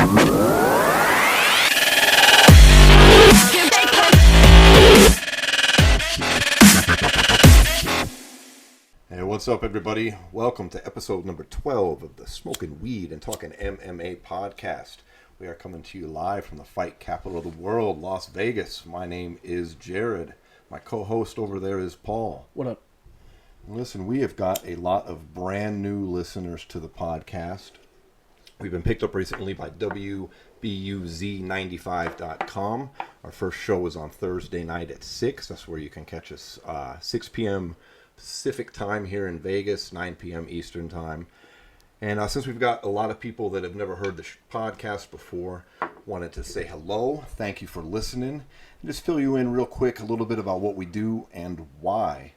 Hey, what's up, everybody? Welcome to episode number 12 of the Smokin' Weed and Talkin' MMA podcast. We are coming to you live from the fight capital of the world, Las Vegas. My name is Jared. My co-host over there is Paul. What up? Listen, we have got a lot of brand new listeners to the podcast. We've been picked up recently by WBUZ95.com. Our first show was on Thursday night at 6. That's where you can catch us 6 p.m. Pacific time here in Vegas, 9 p.m. Eastern time. And since we've got a lot of people that have never heard the podcast before, wanted to say hello. Thank you for listening. And just fill you in real quick a little bit about what we do and why.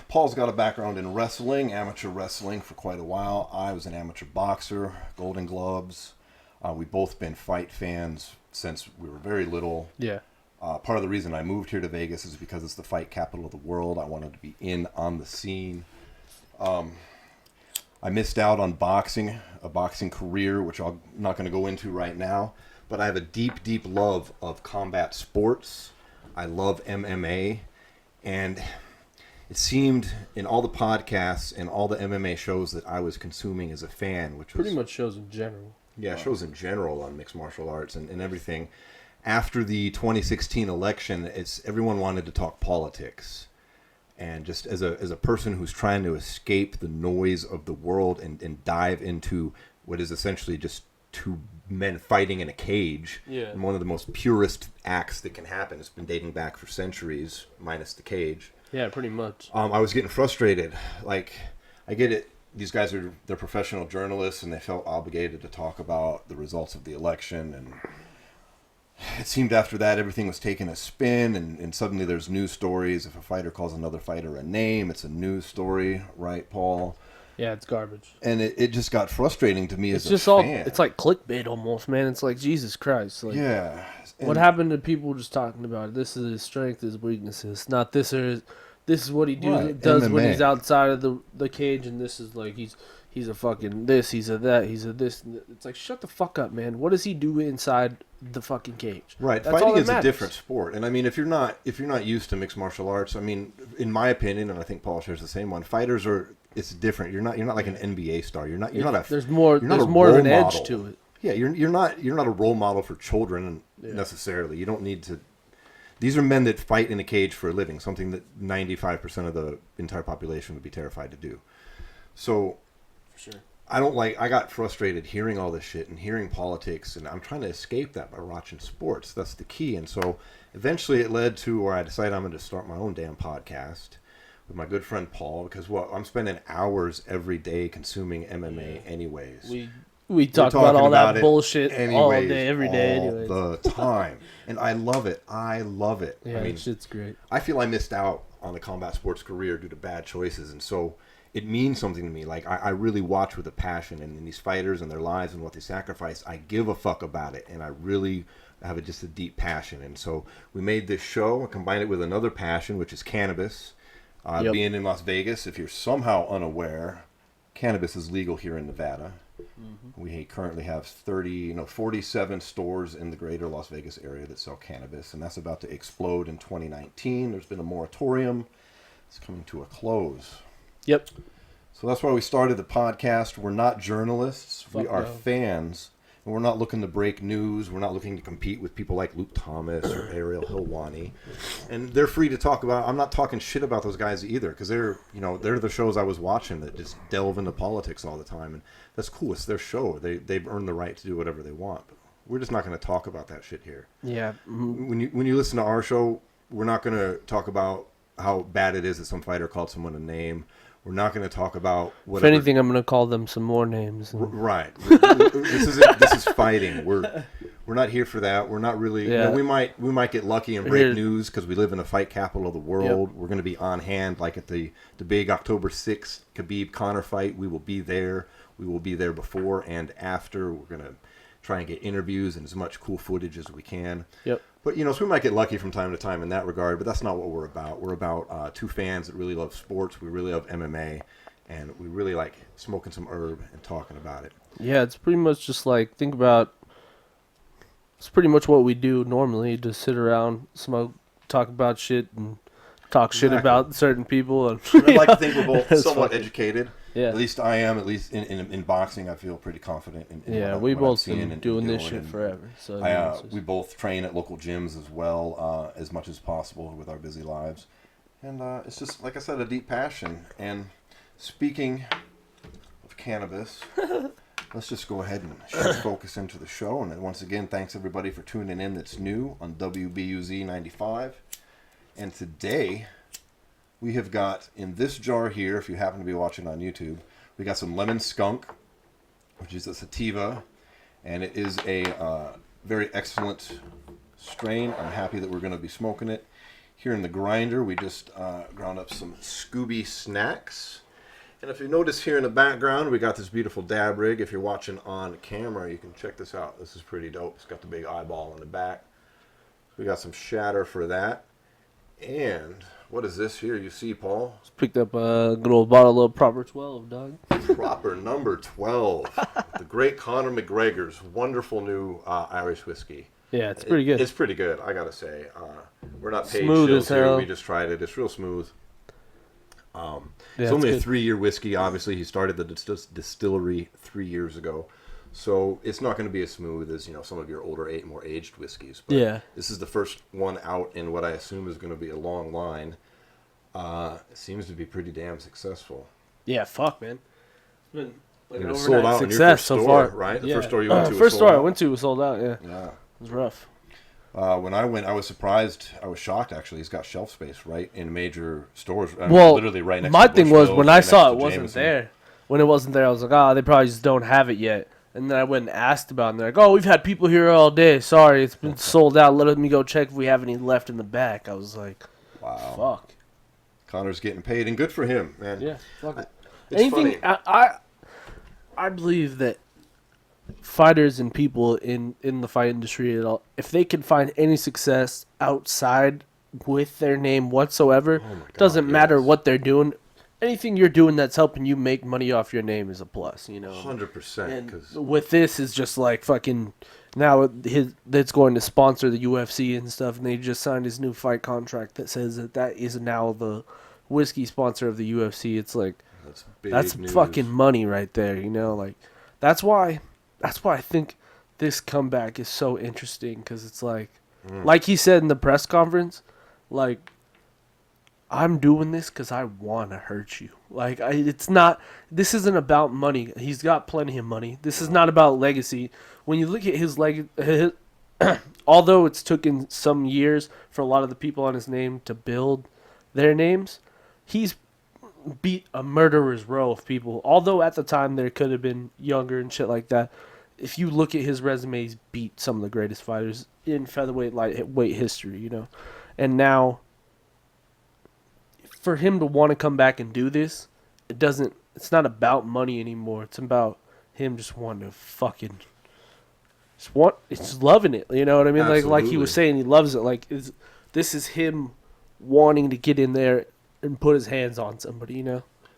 Paul's got a background in wrestling, amateur wrestling for quite a while. I was an amateur boxer, Golden Gloves. We've both been fight fans since we were very little. Yeah. Part of the reason I moved here to Vegas is because it's the fight capital of the world. I wanted to be in on the scene. I missed out on boxing, a boxing career, which I'm not going to go into right now. But I have a deep, deep love of combat sports. I love MMA. And it seemed in all the podcasts and all the MMA shows that I was consuming as a fan, which was... Pretty much shows in general. Yeah, shows in general on mixed martial arts and everything. After the 2016 election, everyone wanted to talk politics. And just as a person who's trying to escape the noise of the world and dive into what is essentially just two men fighting in a cage, and one of the most purest acts that can happen. It's been dating back for centuries, minus the cage. Yeah, pretty much. I was getting frustrated. Like, I get it. These guys they're professional journalists, and they felt obligated to talk about the results of the election. And it seemed after that everything was taking a spin, and suddenly there's news stories. If a fighter calls another fighter a name, it's a news story, right, Paul? Yeah, it's garbage. And it just got frustrating to me as a fan. It's like clickbait almost, man. It's like, Jesus Christ. Like, yeah. What happened to people just talking about it? This is his strength, his weaknesses. Not this is what he does when he's outside of the cage, and this is like he's a fucking this, he's a that, he's a this. It's like, shut the fuck up, man. What does he do inside the fucking cage? Right. That's Fighting is a different sport. And I mean, if you're not used to mixed martial arts, I mean, in my opinion, and I think Paul shares the same one, fighters it's different. You're not like an NBA star. There's more of an edge to it. Yeah, you're not a role model for children necessarily. You don't need to. These are men that fight in a cage for a living, something that 95% of the entire population would be terrified to do. So, for sure. I got frustrated hearing all this shit and hearing politics, and I'm trying to escape that by watching sports. That's the key. And so eventually it led to where I decided I'm going to start my own damn podcast with my good friend Paul, because I'm spending hours every day consuming MMA anyways. We talk about all that bullshit all day, every day. All the time. And I love it. Yeah, I mean, shit's great. I feel I missed out on the combat sports career due to bad choices, and so it means something to me. Like, I really watch with a passion, and in these fighters and their lives and what they sacrifice, I give a fuck about it, and I really have just a deep passion. And so we made this show and combined it with another passion, which is cannabis. Being in Las Vegas, if you're somehow unaware, cannabis is legal here in Nevada. Mm-hmm. We currently have 47 stores in the greater Las Vegas area that sell cannabis, and that's about to explode in 2019. There's been a moratorium. It's coming to a close. Yep. So that's why we started the podcast. We're not journalists. We are fans. And we're not looking to break news. We're not looking to compete with people like Luke Thomas or Ariel Helwani. And they're free to talk about. I'm not talking shit about those guys either, because they're the shows I was watching that just delve into politics all the time. And that's cool. It's their show. They've earned the right to do whatever they want. But we're just not going to talk about that shit here. Yeah. When you listen to our show, we're not going to talk about how bad it is that some fighter called someone a name. We're not going to talk about whatever. If anything, I'm going to call them some more names. Right. This is fighting. We're not here for that. We're not really. Yeah. We might get lucky and break news because we live in the fight capital of the world. Yep. We're going to be on hand, like at the big October 6th Khabib Conor fight. We will be there. We will be there before and after. We're going to try and get interviews and as much cool footage as we can. Yep. But, so we might get lucky from time to time in that regard, but that's not what we're about. We're about two fans that really love sports. We really love MMA, and we really like smoking some herb and talking about it. Yeah, it's pretty much just like, think about It's pretty much what we do normally. Just sit around, smoke, talk about shit, and talk shit about certain people. And, I like to think we're both somewhat educated. Yeah. At least I am. At least in boxing, I feel pretty confident. We both been doing this shit forever. So we both train at local gyms as well, as much as possible with our busy lives. And it's just, like I said, a deep passion. And speaking of cannabis, let's just go ahead and shift focus into the show. And once again, thanks everybody for tuning in that's new on WBUZ 95. And today, we have got in this jar here, if you happen to be watching on YouTube, we got some Lemon Skunk, which is a sativa. And it is a very excellent strain. I'm happy that we're going to be smoking it. Here in the grinder, we just ground up some Scooby Snacks. And if you notice here in the background, we got this beautiful dab rig. If you're watching on camera, you can check this out. This is pretty dope. It's got the big eyeball on the back. We got some shatter for that. And what is this here you see, Paul? Just picked up a good old bottle of Proper 12, dog. Proper number 12. The great Conor McGregor's wonderful new Irish whiskey. Yeah, it's pretty good. It's pretty good, I gotta say. We're not paid shills here. We just tried it. It's real smooth. It's only a 3-year whiskey. Obviously, he started the distillery 3 years ago, so it's not going to be as smooth as some of your older, more aged whiskeys. But this is the first one out in what I assume is going to be a long line. It seems to be pretty damn successful. Yeah, fuck, man. It's been like an sold out success in your first store, right? The first store you went to. First store I went to was sold out. Yeah. It was rough. When I went, I was surprised. I was shocked, actually. He's got shelf space right in major stores. Literally right next to my thing was, when I saw it wasn't there. When it wasn't there, I was like, they probably just don't have it yet. And then I went and asked about it, and they're like, we've had people here all day. Sorry, it's been sold out. Let me go check if we have any left in the back. I was like, wow. Fuck. Conor's getting paid, and good for him, man. Yeah, fuck it. Anything, funny. I believe that fighters and people in the fight industry at all, if they can find any success outside with their name whatsoever, doesn't matter what they're doing. Anything you're doing that's helping you make money off your name is a plus, 100%. And with this is just like fucking now that's going to sponsor the UFC and stuff, and they just signed his new fight contract that says that is now the whiskey sponsor of the UFC. It's like that's fucking money right there, like that's why I think this comeback is so interesting, because it's like he said in the press conference, like, I'm doing this because I want to hurt you. Like, this isn't about money. He's got plenty of money. This is not about legacy. When you look at his legacy, although it's taken some years for a lot of the people on his name to build their names, he's beat a murderer's row of people. Although at the time there could have been younger and shit like that. If you look at his resume, he's beat some of the greatest fighters in featherweight, lightweight history, And now, for him to want to come back and do this, it's not about money anymore. It's about him just wanting to fucking it's loving it. You know what I mean? Absolutely. Like he was saying, he loves it. Like, this is him wanting to get in there and put his hands on somebody,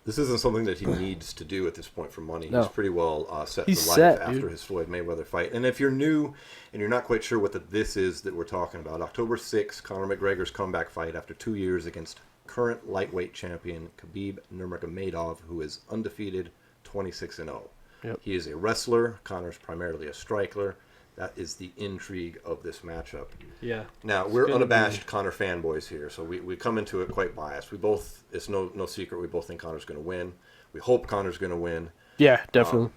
This isn't something that he needs to do at this point for money. No. He's pretty well set He's for life set, after his Floyd Mayweather fight. And if you're new and you're not quite sure what this is that we're talking about, October 6th, Conor McGregor's comeback fight after 2 years against current lightweight champion Khabib Nurmagomedov, who is undefeated, 26-0. Yep. He is a wrestler. Conor's primarily a striker. That is the intrigue of this matchup. Yeah. Now, we're unabashed Conor fanboys here, so we come into it quite biased. We both, it's no secret, we both think Conor's going to win. We hope Conor's going to win. Yeah, definitely.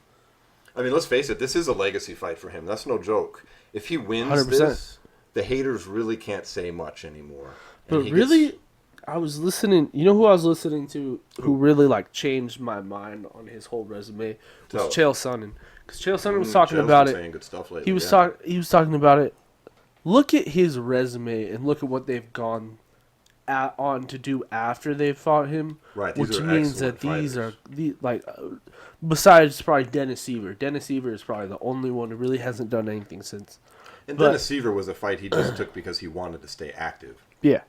I mean, let's face it, this is a legacy fight for him. That's no joke. If he wins 100%. this, the haters really can't say much anymore. But really, I was listening, who I was listening to who really, changed my mind on his whole resume was Chael Sonnen. Because Chael Sonnen was talking about it. Saying good stuff lately, he was talking about it. Look at his resume and look at what they've gone on to do after they fought him. Right, which means that these are besides probably Dennis Seaver. Dennis Seaver is probably the only one who really hasn't done anything since. And Dennis Seaver was a fight he just took because he wanted to stay active. Yeah.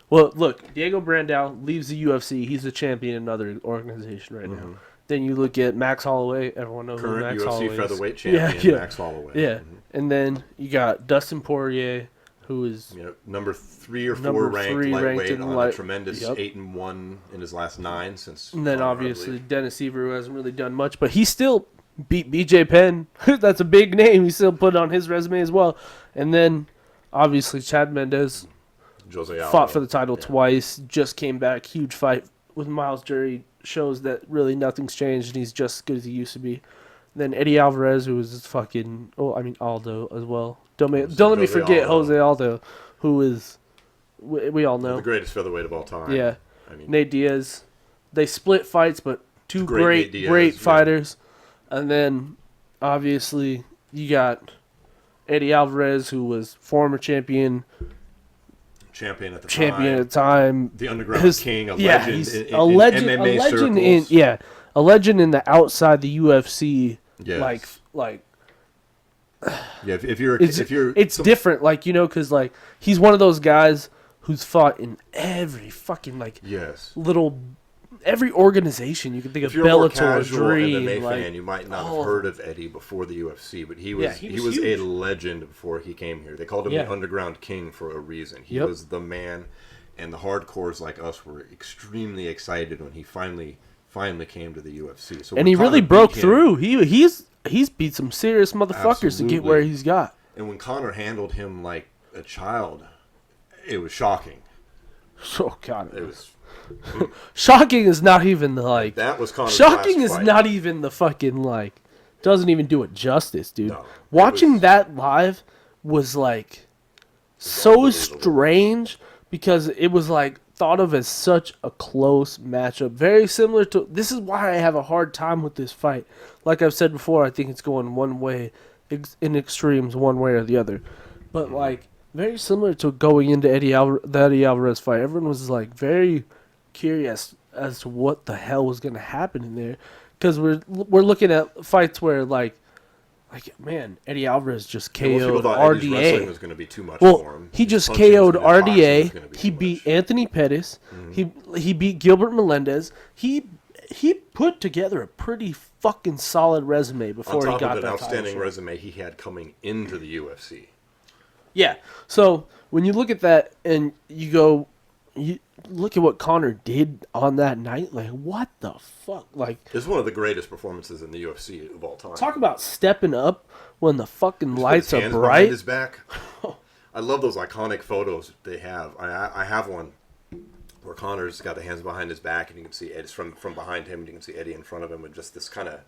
Well, look, Diego Brandao leaves the UFC. He's a champion in another organization right now. Then you look at Max Holloway. Everyone knows who Max Holloway is. Current UFC featherweight champion, Max Holloway. Yeah. And then you got Dustin Poirier, who is number 3 or 4 ranked lightweight on a tremendous 8-1 in his last 9 since. And then obviously Dennis Seaver, who hasn't really done much, but he still beat BJ Penn. That's a big name. He still put it on his resume as well. And then obviously Chad Mendes fought for the title twice. Just came back, huge fight with Miles Jury. Shows that really nothing's changed, and he's just as good as he used to be. Then Eddie Alvarez, who was fucking Aldo as well. Don't let me forget Jose Aldo, who is we all know the greatest featherweight of all time. Yeah, Nate Diaz. They split fights, but two great fighters. And then obviously you got Eddie Alvarez, who was former champion at the time, the underground king, legend in MMA circles. A legend in the outside the UFC. Yes. It's different, because he's one of those guys who's fought in every fucking every organization you can think of. Bellator, Dream, MMA fan, you might not have heard of Eddie before the UFC, but he was a legend before he came here. They called him the Underground King for a reason. He was the man, and the hardcores like us were extremely excited when he finally came to the UFC. So and he really broke through. He's beat some serious motherfuckers to get where he's got. And when Conor handled him like a child, it was shocking. Oh God, it was. Shocking is not even that was Conor's shocking last is fight. Not even the fucking doesn't even do it justice, dude. No, watching that live was so strange because it was thought of as such a close matchup, very similar to. This is why I have a hard time with this fight. Like I've said before, I think it's going one way in extremes, one way or the other, but very similar to going into the Eddie Alvarez fight. Everyone was very curious as to what the hell was going to happen in there, because we're looking at fights where man, Eddie Alvarez just KO'd RDA. Wrestling was going to be too much for him. He just KO'd RDA. He beat Anthony Pettis. Mm-hmm. He beat Gilbert Melendez. He put together a pretty fucking solid resume before he got that title. On top of an outstanding resume he had coming into the UFC. Yeah. So when you look at that and you look at what Conor did on that night, what the fuck? It's one of the greatest performances in the UFC of all time. Talk about stepping up when the fucking lights are bright. Behind his back. I love those iconic photos they have. I have one where Conor's got the hands behind his back, and you can see Eddie's from behind him, and you can see Eddie in front of him with just this kind of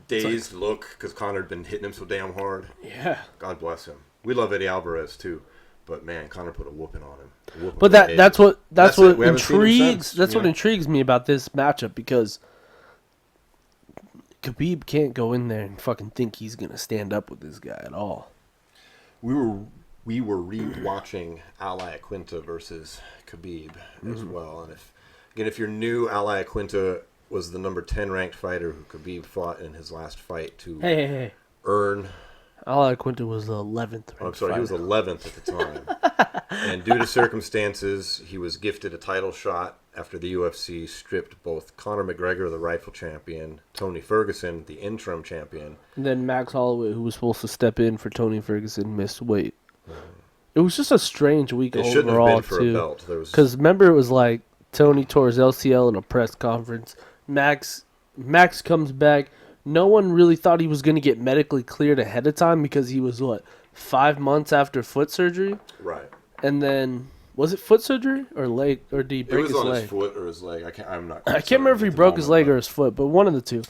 dazed look because Conor had been hitting him so damn hard. Yeah. God bless him. We love Eddie Alvarez too. But man, Conor put a whooping on him. But that's what intrigues me about this matchup, because Khabib can't go in there and fucking think he's gonna stand up with this guy at all. We were re-watching Al Iaquinta versus Khabib as well, and if you're new, Al Iaquinta was the number 10 ranked fighter who Khabib fought in his last fight to earn. Al Iaquinta was the 11th. I'm sorry, he was 11th at the time. And due to circumstances, he was gifted a title shot after the UFC stripped both Conor McGregor, the rightful champion, Tony Ferguson, the interim champion. And then Max Holloway, who was supposed to step in for Tony Ferguson, missed weight. It was just a strange week overall, shouldn't have been for a belt. Because remember, it was Tony tore his LCL in a press conference. Max comes back. No one really thought he was going to get medically cleared ahead of time because he was, 5 months after foot surgery? Right. And then, was it foot surgery or leg? Or did he break his leg? It was on his foot or his leg. I can't remember if he broke his leg or his foot, but one of the two.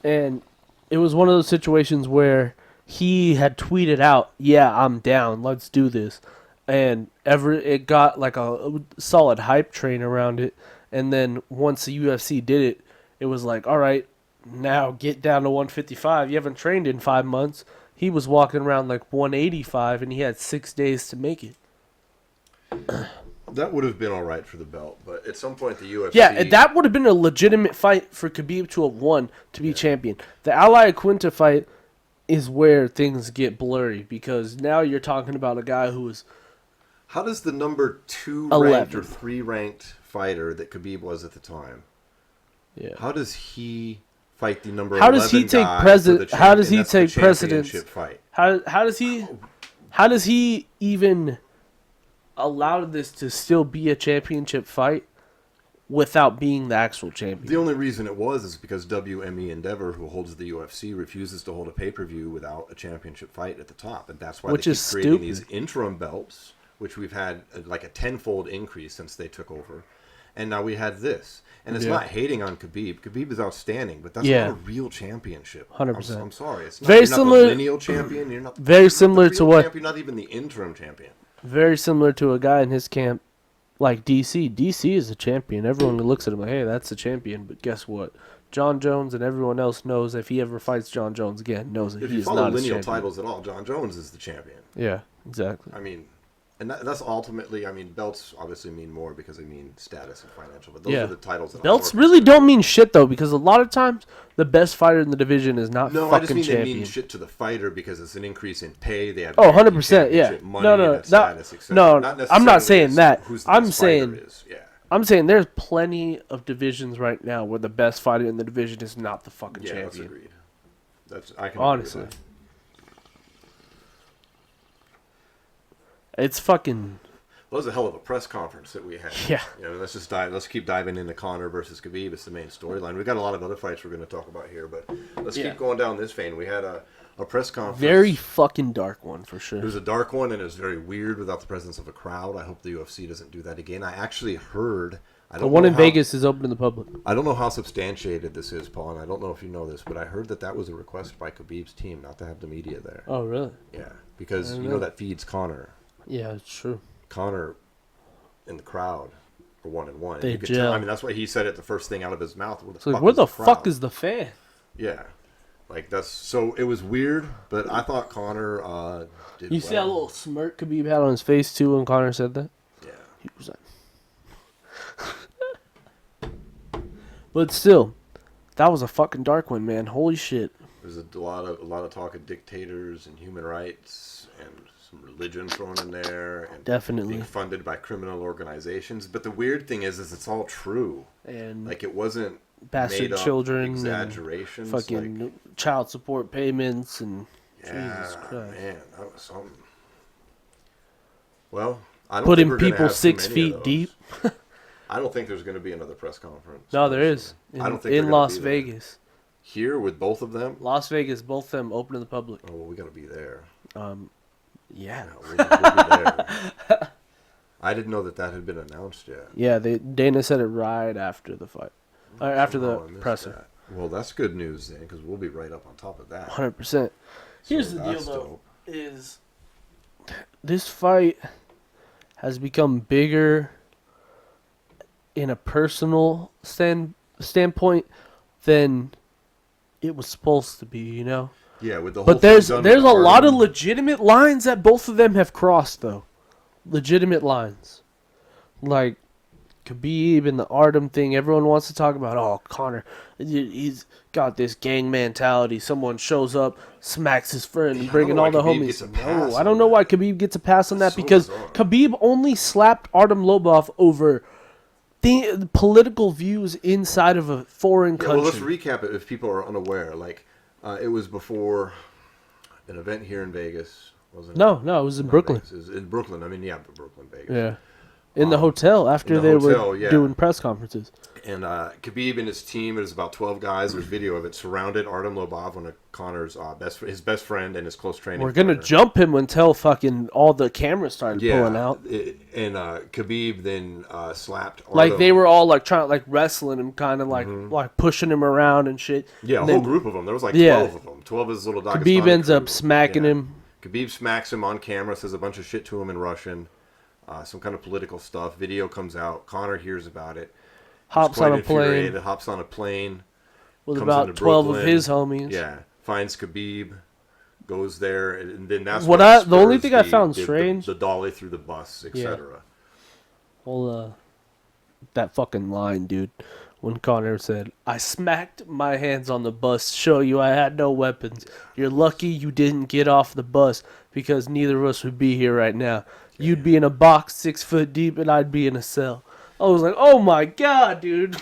And it was one of those situations where he had tweeted out, "Yeah, I'm down. Let's do this." And it got a solid hype train around it. And then once the UFC did it, it was all right, now get down to 155. You haven't trained in 5 months. He was walking around 185, and he had 6 days to make it. That would have been all right for the belt, but at some point the UFC... Yeah, that would have been a legitimate fight for Khabib to have won to be champion. The Al Iaquinta fight is where things get blurry, because now you're talking about a guy who is... How does the number 2 ranked or 3 ranked fighter that Khabib was at the time, how does he fight the number 11 guy for the How does he take precedence? Fight? How does he even allow this to still be a championship fight without being the actual champion? The only reason it was is because WME Endeavor, who holds the UFC, refuses to hold a pay-per-view without a championship fight at the top, and that's why they keep creating these interim belts, which we've had like a tenfold increase since they took over, and now we had this. And it's not hating on Khabib. Khabib is outstanding, but that's not a real championship. 100%. I'm sorry. It's not, very you're similar. Not the lineal champion. You're not very similar to what? Champion, not even the interim champion. Very similar to a guy in his camp, like DC. DC is a champion. Everyone looks at him like, hey, that's a champion. But guess what? Jon Jones and everyone else knows if he ever fights Jon Jones again, knows that he's not a champion. If you follow lineal titles at all, Jon Jones is the champion. Yeah, exactly. I mean, and that's ultimately, I mean, belts obviously mean more because they mean status and financial. But those are the titles. That belts really don't mean shit, though, because a lot of times the best fighter in the division is not fucking champion. No, I just mean they mean shit to the fighter because it's an increase in pay. They have 100%, yeah. Money, status, no, I'm not saying that. I'm saying there's plenty of divisions right now where the best fighter in the division is not the fucking champion. That's agreed. I can honestly. It's fucking. Well, it was a hell of a press conference that we had. Yeah. You know, let's keep diving into Conor versus Khabib. It's the main storyline. We've got a lot of other fights we're going to talk about here, but let's keep going down this vein. We had a press conference. Very fucking dark one, for sure. It was a dark one, and it was very weird without the presence of a crowd. I hope the UFC doesn't do that again. I actually heard. The one in Vegas is open to the public. I don't know how substantiated this is, Paul, and I don't know if you know this, but I heard that was a request by Khabib's team not to have the media there. Oh, really? Yeah, because you know that feeds Conor. Yeah, it's true. Conor in the crowd are 1-1. They gel. I mean, that's what he said it the first thing out of his mouth. Where the fuck is the fan? Yeah. Like, so it was weird, but I thought Conor did You see that little smirk Khabib had on his face, too, when Conor said that? Yeah. He was like... But still, that was a fucking dark one, man. Holy shit. There's a lot of talk of dictators and human rights and some religion thrown in there, and definitely being funded by criminal organizations. But the weird thing is it's all true, and like it wasn't bastard children, exaggerations, fucking like, child support payments, and Jesus Christ, man, that was something. Well, I don't putting think people 6 feet deep. I don't think there's going to be another press conference. No, there is. I don't think in Las Vegas. Here with both of them. Las Vegas, both of them open to the public. Oh, well, we got to be there. Yeah. We'll be there. I didn't know that had been announced yet. Yeah, Dana said it right after the fight, after the presser. That. Well, that's good news then, because we'll be right up on top of that. 100%. Here's the deal, though, is this fight has become bigger in a personal standpoint than it was supposed to be, you know? Yeah, with the whole but there's a lot of legitimate lines that both of them have crossed, though. Legitimate lines. Like Khabib and the Artem thing. Everyone wants to talk about, oh, Conor, he's got this gang mentality. Someone shows up, smacks his friend, and bringing all the homies. No, I don't know why Khabib gets a pass on that, because Khabib only slapped Artem Lobov over the political views inside of a foreign country. Well, let's recap it if people are unaware. Like, it was before an event here in Vegas, wasn't it? No, it was in Brooklyn. Vegas. It was in Brooklyn. I mean, yeah, Brooklyn, Vegas. Yeah. In the hotel after they were doing press conferences. And Khabib and his team, it was about 12 guys, there's video of it, surrounded Artem Lobov, one of Conor's his best friend and his close training We're going to jump him until fucking all the cameras started pulling out. And Khabib then slapped Artem. Like they were all like trying, like wrestling him, kind of like pushing him around and shit. Yeah, a whole group of them. There was like 12 of them. 12 of his little Dagestani Khabib ends up smacking him. Khabib smacks him on camera, says a bunch of shit to him in Russian. Some kind of political stuff. Video comes out. Conor hears about it. Hops on a plane. With about 12 of his homies. Yeah. Finds Khabib. Goes there. And then that's the only thing I found strange. The dolly through the bus, etc. Well, that fucking line, dude. When Conor said, I smacked my hands on the bus to show you I had no weapons. You're lucky you didn't get off the bus, because neither of us would be here right now. You'd be in a box 6 foot deep, and I'd be in a cell. I was like, oh my god, dude.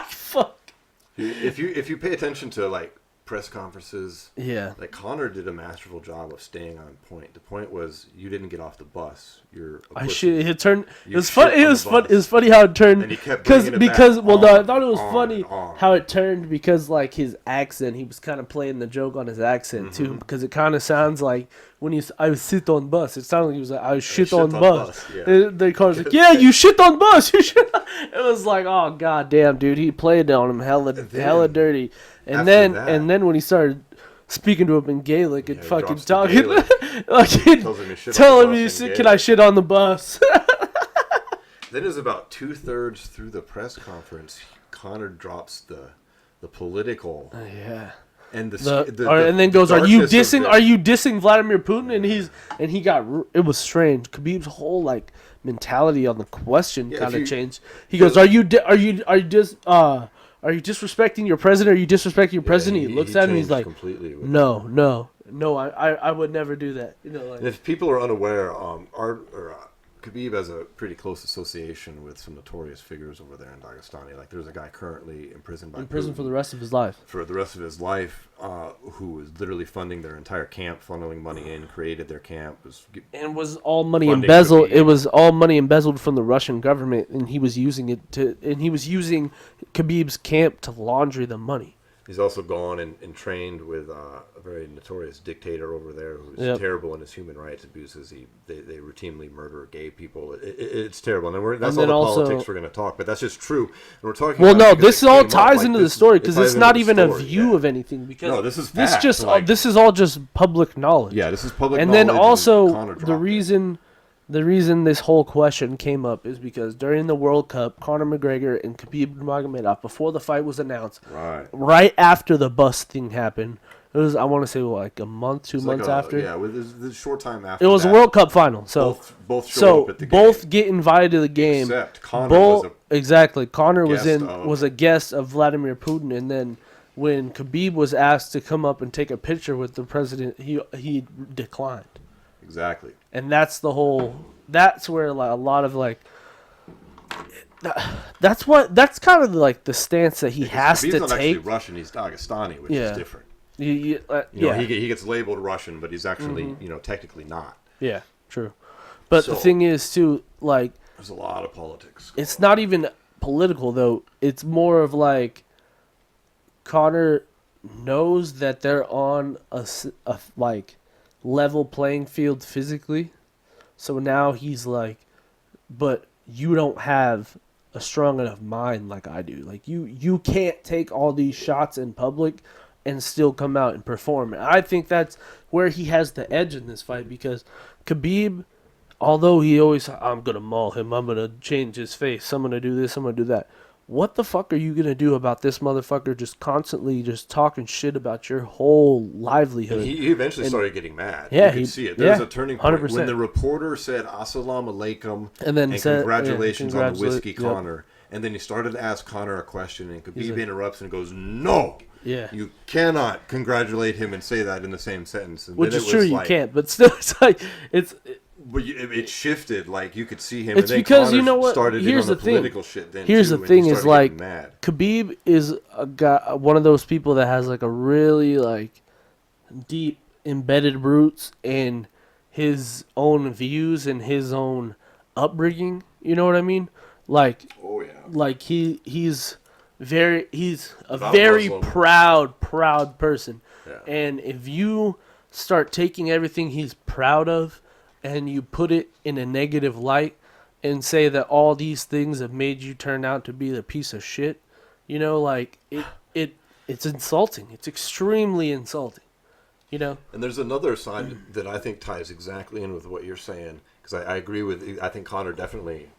Fuck. If you pay attention to like press conferences. Yeah. Like, Conor did a masterful job of staying on point. The point was, you didn't get off the bus. You're a pussy. It turned. It was fun. It was fun. It was funny how it turned. And he kept because I thought it was funny how it turned because like his accent. He was kind of playing the joke on his accent too, because it kind of sounds like when I was sit on bus. It sounded like he was like, I shit on bus. Yeah. The car's like, yeah, you shit on bus. You shit. It was like, oh god damn, dude, he played on him hella dirty. And then when he started speaking to him in Gaelic and fucking talking, like telling me, can I shit on the bus? Then it was about 2/3 through the press conference, Conor drops the political. Yeah. And and then goes, are you dissing Vladimir Putin? And he got, it was strange. Khabib's whole like mentality on the question kind of changed. He goes, are you disrespecting your president? Are you disrespecting your president? He looks at him. He's like, no. I would never do that. You know, like, and if people are unaware, Khabib has a pretty close association with some notorious figures over there in Dagestani. Like, there's a guy currently in prison for the rest of his life. For the rest of his life, who was literally funding their entire camp, funneling money in, created their camp, was all money embezzled. It was all money embezzled from the Russian government, and he was using Khabib's camp to laundry the money. He's also gone and trained with a very notorious dictator over there who's terrible in his human rights abuses. They routinely murder gay people. It's terrible. And that's all the politics we're going to talk, but that's just true. And we're talking. Well, no, this all ties into the story because it's not even a view of anything. Because no, this is fact. This is all just public knowledge. Yeah, this is public knowledge. And then also the reason this whole question came up is because during the World Cup, Conor McGregor and Khabib Nurmagomedov, before the fight was announced, right after the bus thing happened, it was, I want to say, like a month, 2 months after. Yeah, with the short time after. It was a World Cup final, so both get invited to the game. Except Conor Conor was a guest of Vladimir Putin, and then when Khabib was asked to come up and take a picture with the president, he declined. Exactly. And that's where like a lot of like that's kind of like the stance that he has to take. He's not actually Russian, he's Dagestani, which is different. He gets labeled Russian, but he's actually, technically not. Yeah, true. But the thing is too, like, there's a lot of politics. It's not even political though. It's more of like Conor knows that they're on a like level playing field physically, so now he's like, but you don't have a strong enough mind like I do. Like you can't take all these shots in public and still come out and perform. And I think that's where he has the edge in this fight, because Khabib, although he always, I'm gonna maul him, I'm gonna change his face, I'm gonna do this, I'm gonna do that. What the fuck are you going to do about this motherfucker just constantly just talking shit about your whole livelihood? He eventually started getting mad. Yeah, you could see it. There's a turning point 100%. When the reporter said "Assalamu alaikum" and congratulations on the whiskey, Conor. And then he started to ask Conor a question, and Khabib interrupts and goes, "No, you cannot congratulate him and say that in the same sentence." And which is true, you can't. But still, it's like But it shifted, like you could see him. It's because you know what? Here's the thing. Here's the thing is like Khabib is a guy, one of those people that has like a really like deep embedded roots in his own views and his own upbringing. You know what I mean? Like, like he's a very proud person. Yeah. And if you start taking everything he's proud of and you put it in a negative light and say that all these things have made you turn out to be the piece of shit, like it's insulting. It's extremely insulting, And there's another side that I think ties exactly in with what you're saying, because I agree with. I think Conor definitely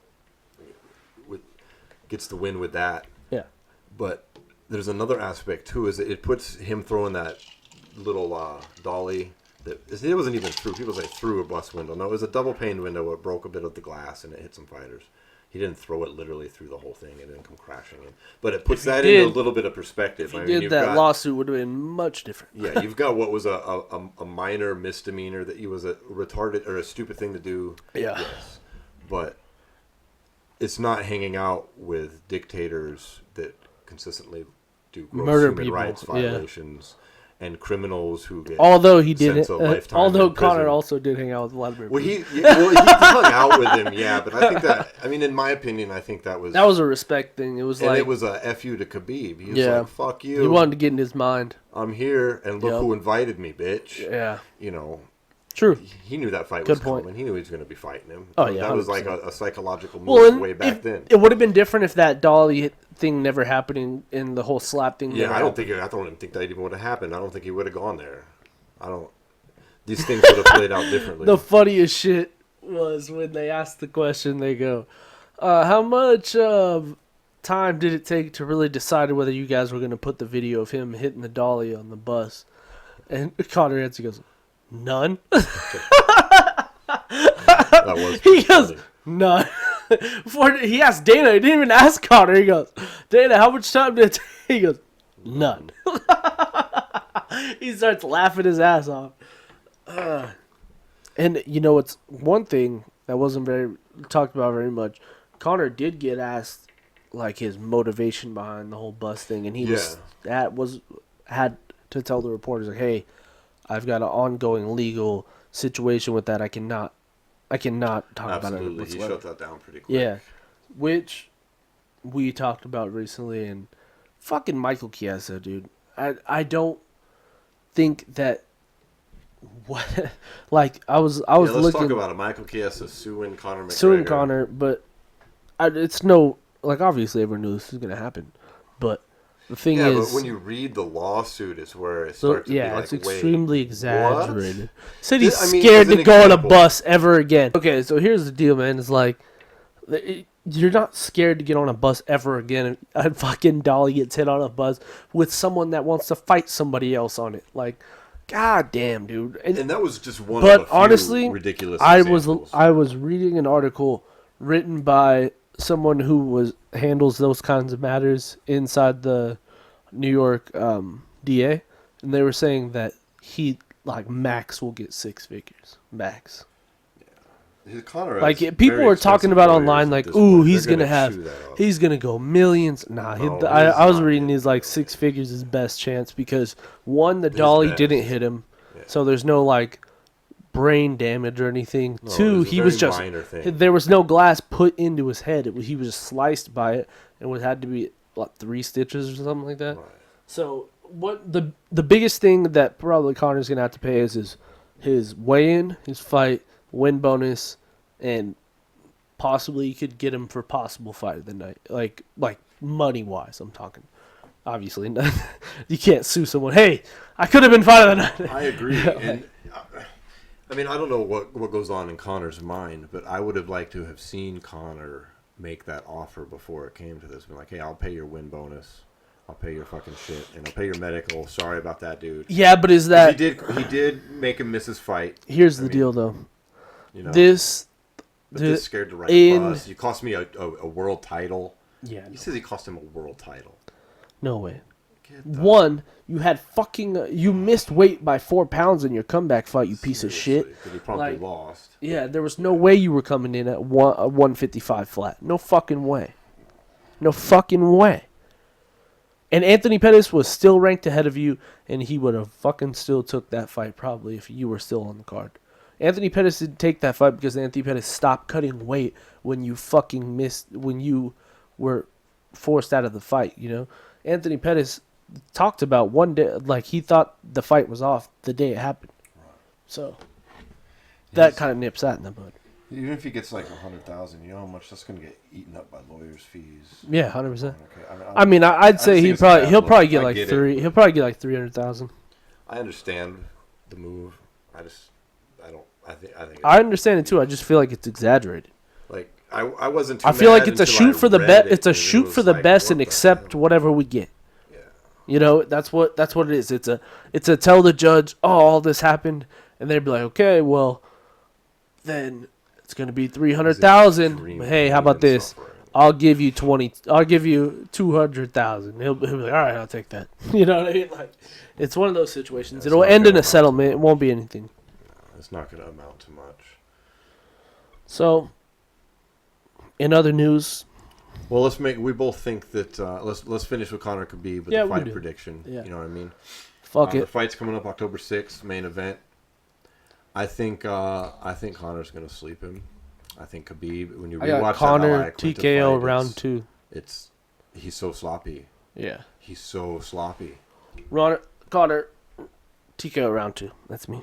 gets the win with that. Yeah. But there's another aspect too, is that it puts him throwing that little dolly. It wasn't even through. People say through a bus window. No, it was a double pane window. It broke a bit of the glass and it hit some fighters. He didn't throw it literally through the whole thing. It didn't come crashing in. But it puts that into a little bit of perspective. If he did, that lawsuit would have been much different. Yeah, you've got what was a minor misdemeanor that he was a retarded or a stupid thing to do. Yeah. Yes. But it's not hanging out with dictators that consistently do gross human rights violations. and criminals who get although he did Conor prison. Also did hang out with Vladimir. Well, he hung out with him, yeah. But I think that, I mean, in my opinion, I think that was a respect thing. It was it was a F you to Khabib. He was like, fuck you. He wanted to get in his mind. I'm here, and look who invited me, bitch. Yeah. You know. True. He knew that fight was coming. He knew he was going to be fighting him. Oh, yeah. That was like a psychological move way back then. It would have been different if that Dolly thing never happened in the whole slap thing. Yeah, I don't even think that even would have happened. I don't think he would have gone there. These things would have played out differently. The funniest shit was when they asked the question, they go, how much time did it take to really decide whether you guys were going to put the video of him hitting the dolly on the bus? And Conor answers, goes, none. That was he goes, none. Before he asked Dana, he didn't even ask Conor. He goes, Dana, how much time did it take? He goes, none. He starts laughing his ass off. And you know, it's one thing that wasn't very talked about very much. Conor did get asked like his motivation behind the whole bus thing, and he had to tell the reporters like, "Hey, I've got an ongoing legal situation with that. I cannot talk about it." Absolutely, he shut that down pretty quick. Yeah, which we talked about recently, and fucking Michael Chiesa, dude. I don't think that. What? Like I was let's looking. Talk about it. Michael Chiesa suing Conor McGregor. Suing Conor, but it's no like obviously everyone knew this was gonna happen, but the thing is, but when you read the lawsuit, it's where it starts to be like, it's extremely exaggerated. What? Said he's scared to go on a bus ever again. Okay, so here's the deal, man. It's like you're not scared to get on a bus ever again. And fucking Dolly gets hit on a bus with someone that wants to fight somebody else on it. Like, god damn, dude. And that was just one of a few honestly, ridiculous examples. I was reading an article written by someone who handles those kinds of matters inside the New York DA, and they were saying that he max will get 6 figures. Max. Conor like people were talking about online, like, ooh, he's gonna go millions. Nah, I was reading he's like 6 figures his best chance because one, the dolly didn't hit him, so there's no like brain damage or anything. No, 2, he was just there was no glass put into his head. He was just sliced by it, and it had to be like 3 stitches or something like that. Right. So what the biggest thing that probably Conor's gonna have to pay is his weigh-in, his fight, win bonus, and possibly you could get him for possible fight of the night. Like money wise, I'm talking. Obviously, you can't sue someone. Hey, I could have been fight of the night. I agree. And I mean, I don't know what goes on in Conor's mind, but I would have liked to have seen Conor make that offer before it came to this. Be like, hey, I'll pay your win bonus. I'll pay your fucking shit, and I'll pay your medical. Sorry about that, dude. Yeah, but is that he did make him miss his fight? Here's the deal, though. You know, this scared to ride a bus. You cost me a world title. Yeah, he says he cost him a world title. No way. One, you had you missed weight by 4 pounds in your comeback fight, you piece of shit. But he promptly lost. Yeah, there was no way you were coming in at 155 flat. No fucking way. No fucking way. And Anthony Pettis was still ranked ahead of you, and he would have fucking still took that fight probably if you were still on the card. Anthony Pettis didn't take that fight because Anthony Pettis stopped cutting weight when you fucking when you were forced out of the fight, you know? Anthony Pettis talked about one day, like he thought the fight was off the day it happened. Right. So that kind of nips that in the bud. Even if he gets like 100,000, you know how much that's going to get eaten up by lawyers' fees. Yeah, 100%. Okay. I mean, I'd say he'll probably get like He'll probably get like 300,000. I understand the move. I understand it too. I just feel like it's exaggerated. Like I wasn't. I feel like it's a shoot for the best. It's a shoot for the best and accept whatever we get. Yeah. You know, that's what it is. It's a tell the judge, oh, all this happened, and they'd be like, okay, well, then it's gonna be 300,000. Hey, how about this? I'll give you 20. I'll give you 200,000. He'll be like, all right, I'll take that. You know what I mean? Like, it's one of those situations. It'll end in a settlement. It won't be anything. It's not going to amount to much. So, in other news, well, we both think that let's finish with Conor Khabib with the fight prediction. Yeah. You know what I mean? Fuck it. The fight's coming up October 6th, main event. I think Conor's gonna sleep him. I think Khabib. When you rewatch Conor TKO fight, round 2. He's so sloppy. Yeah. He's so sloppy. Conor TKO round 2. That's me.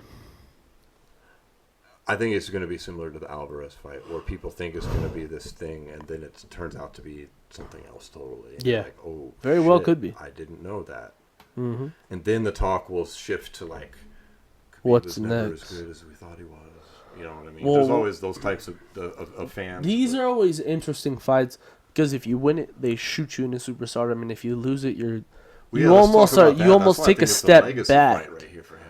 I think it's going to be similar to the Alvarez fight, where people think it's going to be this thing, and then it turns out to be something else totally. And yeah. Like, oh, very well could be. I didn't know that. Mm-hmm. And then the talk will shift to like, what's never next? as good as we thought he was. You know what I mean? Well, there's always those types of fans. These are always interesting fights because if you win it, they shoot you into superstardom, and if you lose it, you almost take a step back. Right here for him.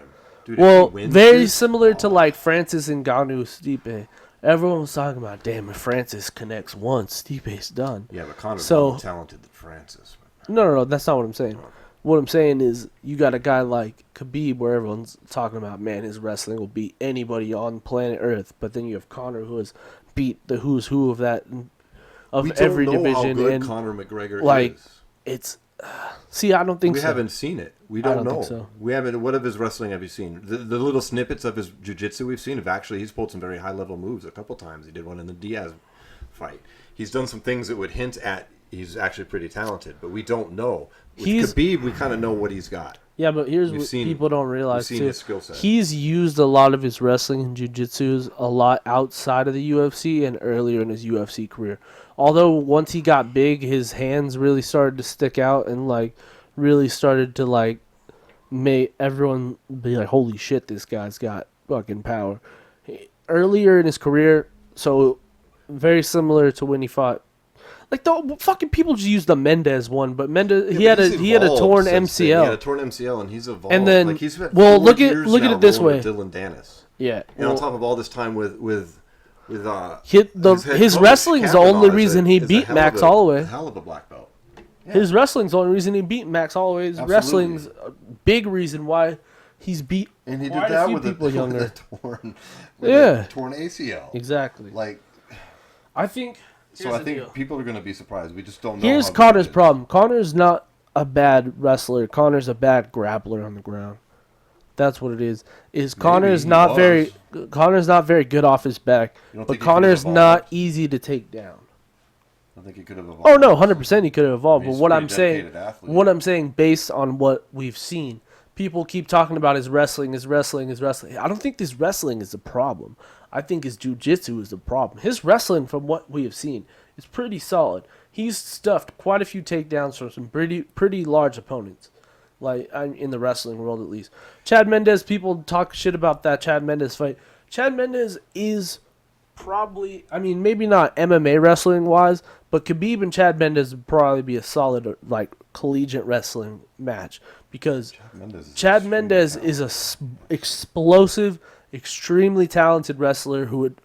Dude, well, very similar to like Francis and Ngannou Stipe. Everyone was talking about, damn, if Francis connects once, Stipe's done. Yeah, but Conor's more talented than Francis. No, that's not what I'm saying. What I'm saying is you got a guy like Khabib where everyone's talking about, man, his wrestling will beat anybody on planet Earth. But then you have Conor who has beat the who's who of that every division. We don't know how good Conor McGregor is. It's see, I don't think we haven't seen it. We don't know. Think so. We haven't. What of his wrestling have you seen? The little snippets of his jiu-jitsu we've seen he's pulled some very high level moves a couple times. He did one in the Diaz fight. He's done some things that would hint at he's actually pretty talented, but we don't know. With Khabib, we kind of know what he's got. Yeah, but here's what people don't realize too. His skill set. He's used a lot of his wrestling and jiu-jitsu a lot outside of the UFC and earlier in his UFC career. Although once he got big, his hands really started to stick out and like really started to like make everyone be like, "Holy shit, this guy's got fucking power." Earlier in his career, so very similar to when he fought. Like the fucking people just use the Mendez one, but Mendez he had a torn MCL. He had a torn MCL, and he's evolved. And then, like he's look at it this way. Dylan Dennis. Yeah, and on top of all this time with his wrestling's the only reason he beat Max Holloway. Hell of a black belt. Yeah. His wrestling's the only reason he beat Max Holloway. His wrestling's a big reason why he's beat. And he did that with people younger. Torn ACL. Exactly. Like, I think. So I think people are going to be surprised. We just don't know. Here's Conor's problem. Conor's not a bad wrestler. Conor's a bad grappler on the ground. That's what it is. Conor's not very good off his back, but Conor's not easy to take down. I think he could have evolved. Oh no, 100% he could have evolved. But what I'm saying, based on what we've seen, people keep talking about his wrestling. I don't think his wrestling is the problem. I think his jiu-jitsu is the problem. His wrestling, from what we have seen, is pretty solid. He's stuffed quite a few takedowns from some pretty large opponents, like in the wrestling world at least. Chad Mendes, people talk shit about that Chad Mendes fight. Chad Mendes is probably, I mean, maybe not MMA wrestling-wise, but Khabib and Chad Mendes would probably be a solid like collegiate wrestling match because Chad Mendes is a explosive, extremely talented wrestler who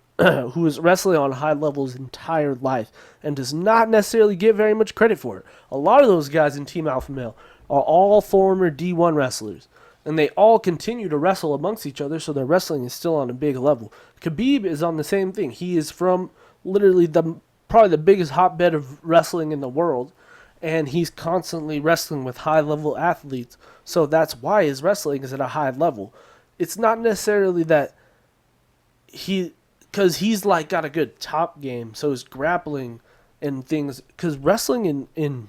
is wrestling on high levels his entire life and does not necessarily get very much credit for it. A lot of those guys in Team Alpha Male are all former D1 wrestlers, and they all continue to wrestle amongst each other, so their wrestling is still on a big level. Khabib is on the same thing. He is from literally probably the biggest hotbed of wrestling in the world, and he's constantly wrestling with high-level athletes, so that's why his wrestling is at a high level. It's not necessarily that because he's like got a good top game, so his grappling and things, because wrestling in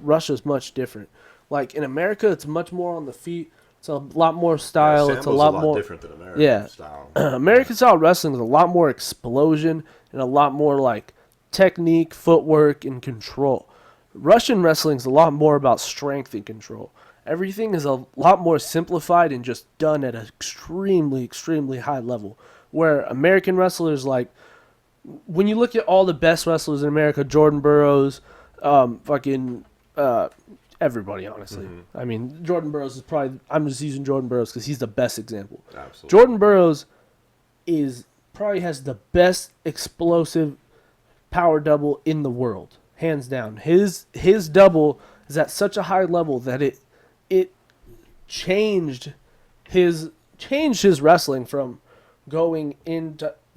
Russia is much different. Like in America, it's much more on the feet. It's a lot more style. It's a lot more different than American style. American style wrestling is a lot more explosion and a lot more like technique, footwork, and control. Russian wrestling is a lot more about strength and control. Everything is a lot more simplified and just done at an extremely, extremely high level. Where American wrestlers, like, when you look at all the best wrestlers in America, Jordan Burroughs, everybody, honestly. Mm-hmm. I mean, Jordan Burroughs is probably, I'm just using Jordan Burroughs because he's the best example. Absolutely. Jordan Burroughs probably has the best explosive power double in the world, hands down. His double is at such a high level that it changed his wrestling from going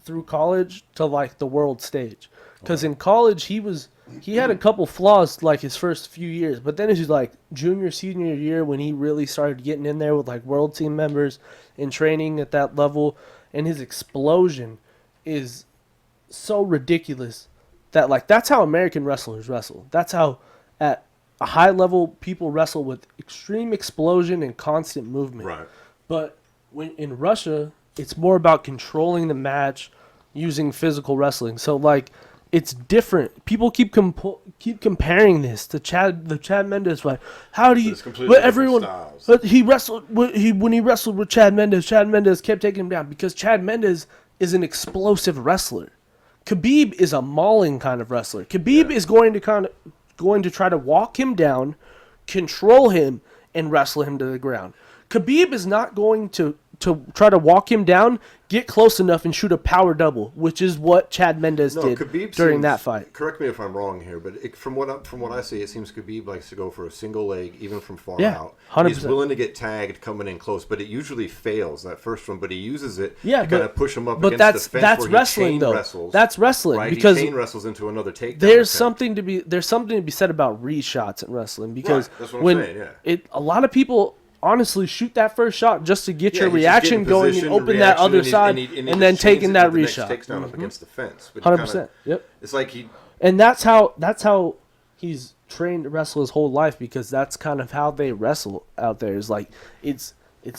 through college to like the world stage. Because in college he was he had a couple flaws like his first few years, but then his like junior, senior year when he really started getting in there with like world team members and training at that level, and his explosion is so ridiculous that like that's how American wrestlers wrestle. That's how at a high level people wrestle with extreme explosion and constant movement. Right. But when in Russia, it's more about controlling the match using physical wrestling. So like it's different. People keep comparing this to the Chad Mendes fight. How do you? But everyone, styles. But he wrestled. When he wrestled with Chad Mendes kept taking him down because Chad Mendes is an explosive wrestler. Khabib is a mauling kind of wrestler. Khabib is going to try to walk him down, control him, and wrestle him to the ground. Khabib is not going to try to walk him down, get close enough, and shoot a power double, which is what Chad Mendes did during that fight. Correct me if I'm wrong here, but from what I see, it seems Khabib likes to go for a single leg, even from far out. 100%. He's willing to get tagged coming in close, but it usually fails, that first one, but he uses it to kind of push him up against the fence. That's wrestling, though. Wrestles, that's wrestling. Right? Because he chain wrestles into another takedown. There's something to be said about reshots in wrestling, because that's what I'm saying, a lot of people honestly shoot that first shot just to get your reaction going and open that other side and then taking that reshot. Takes down up against the fence. 100%. Yep. It's like and that's how he's trained to wrestle his whole life, because that's kind of how they wrestle out there. Is like it's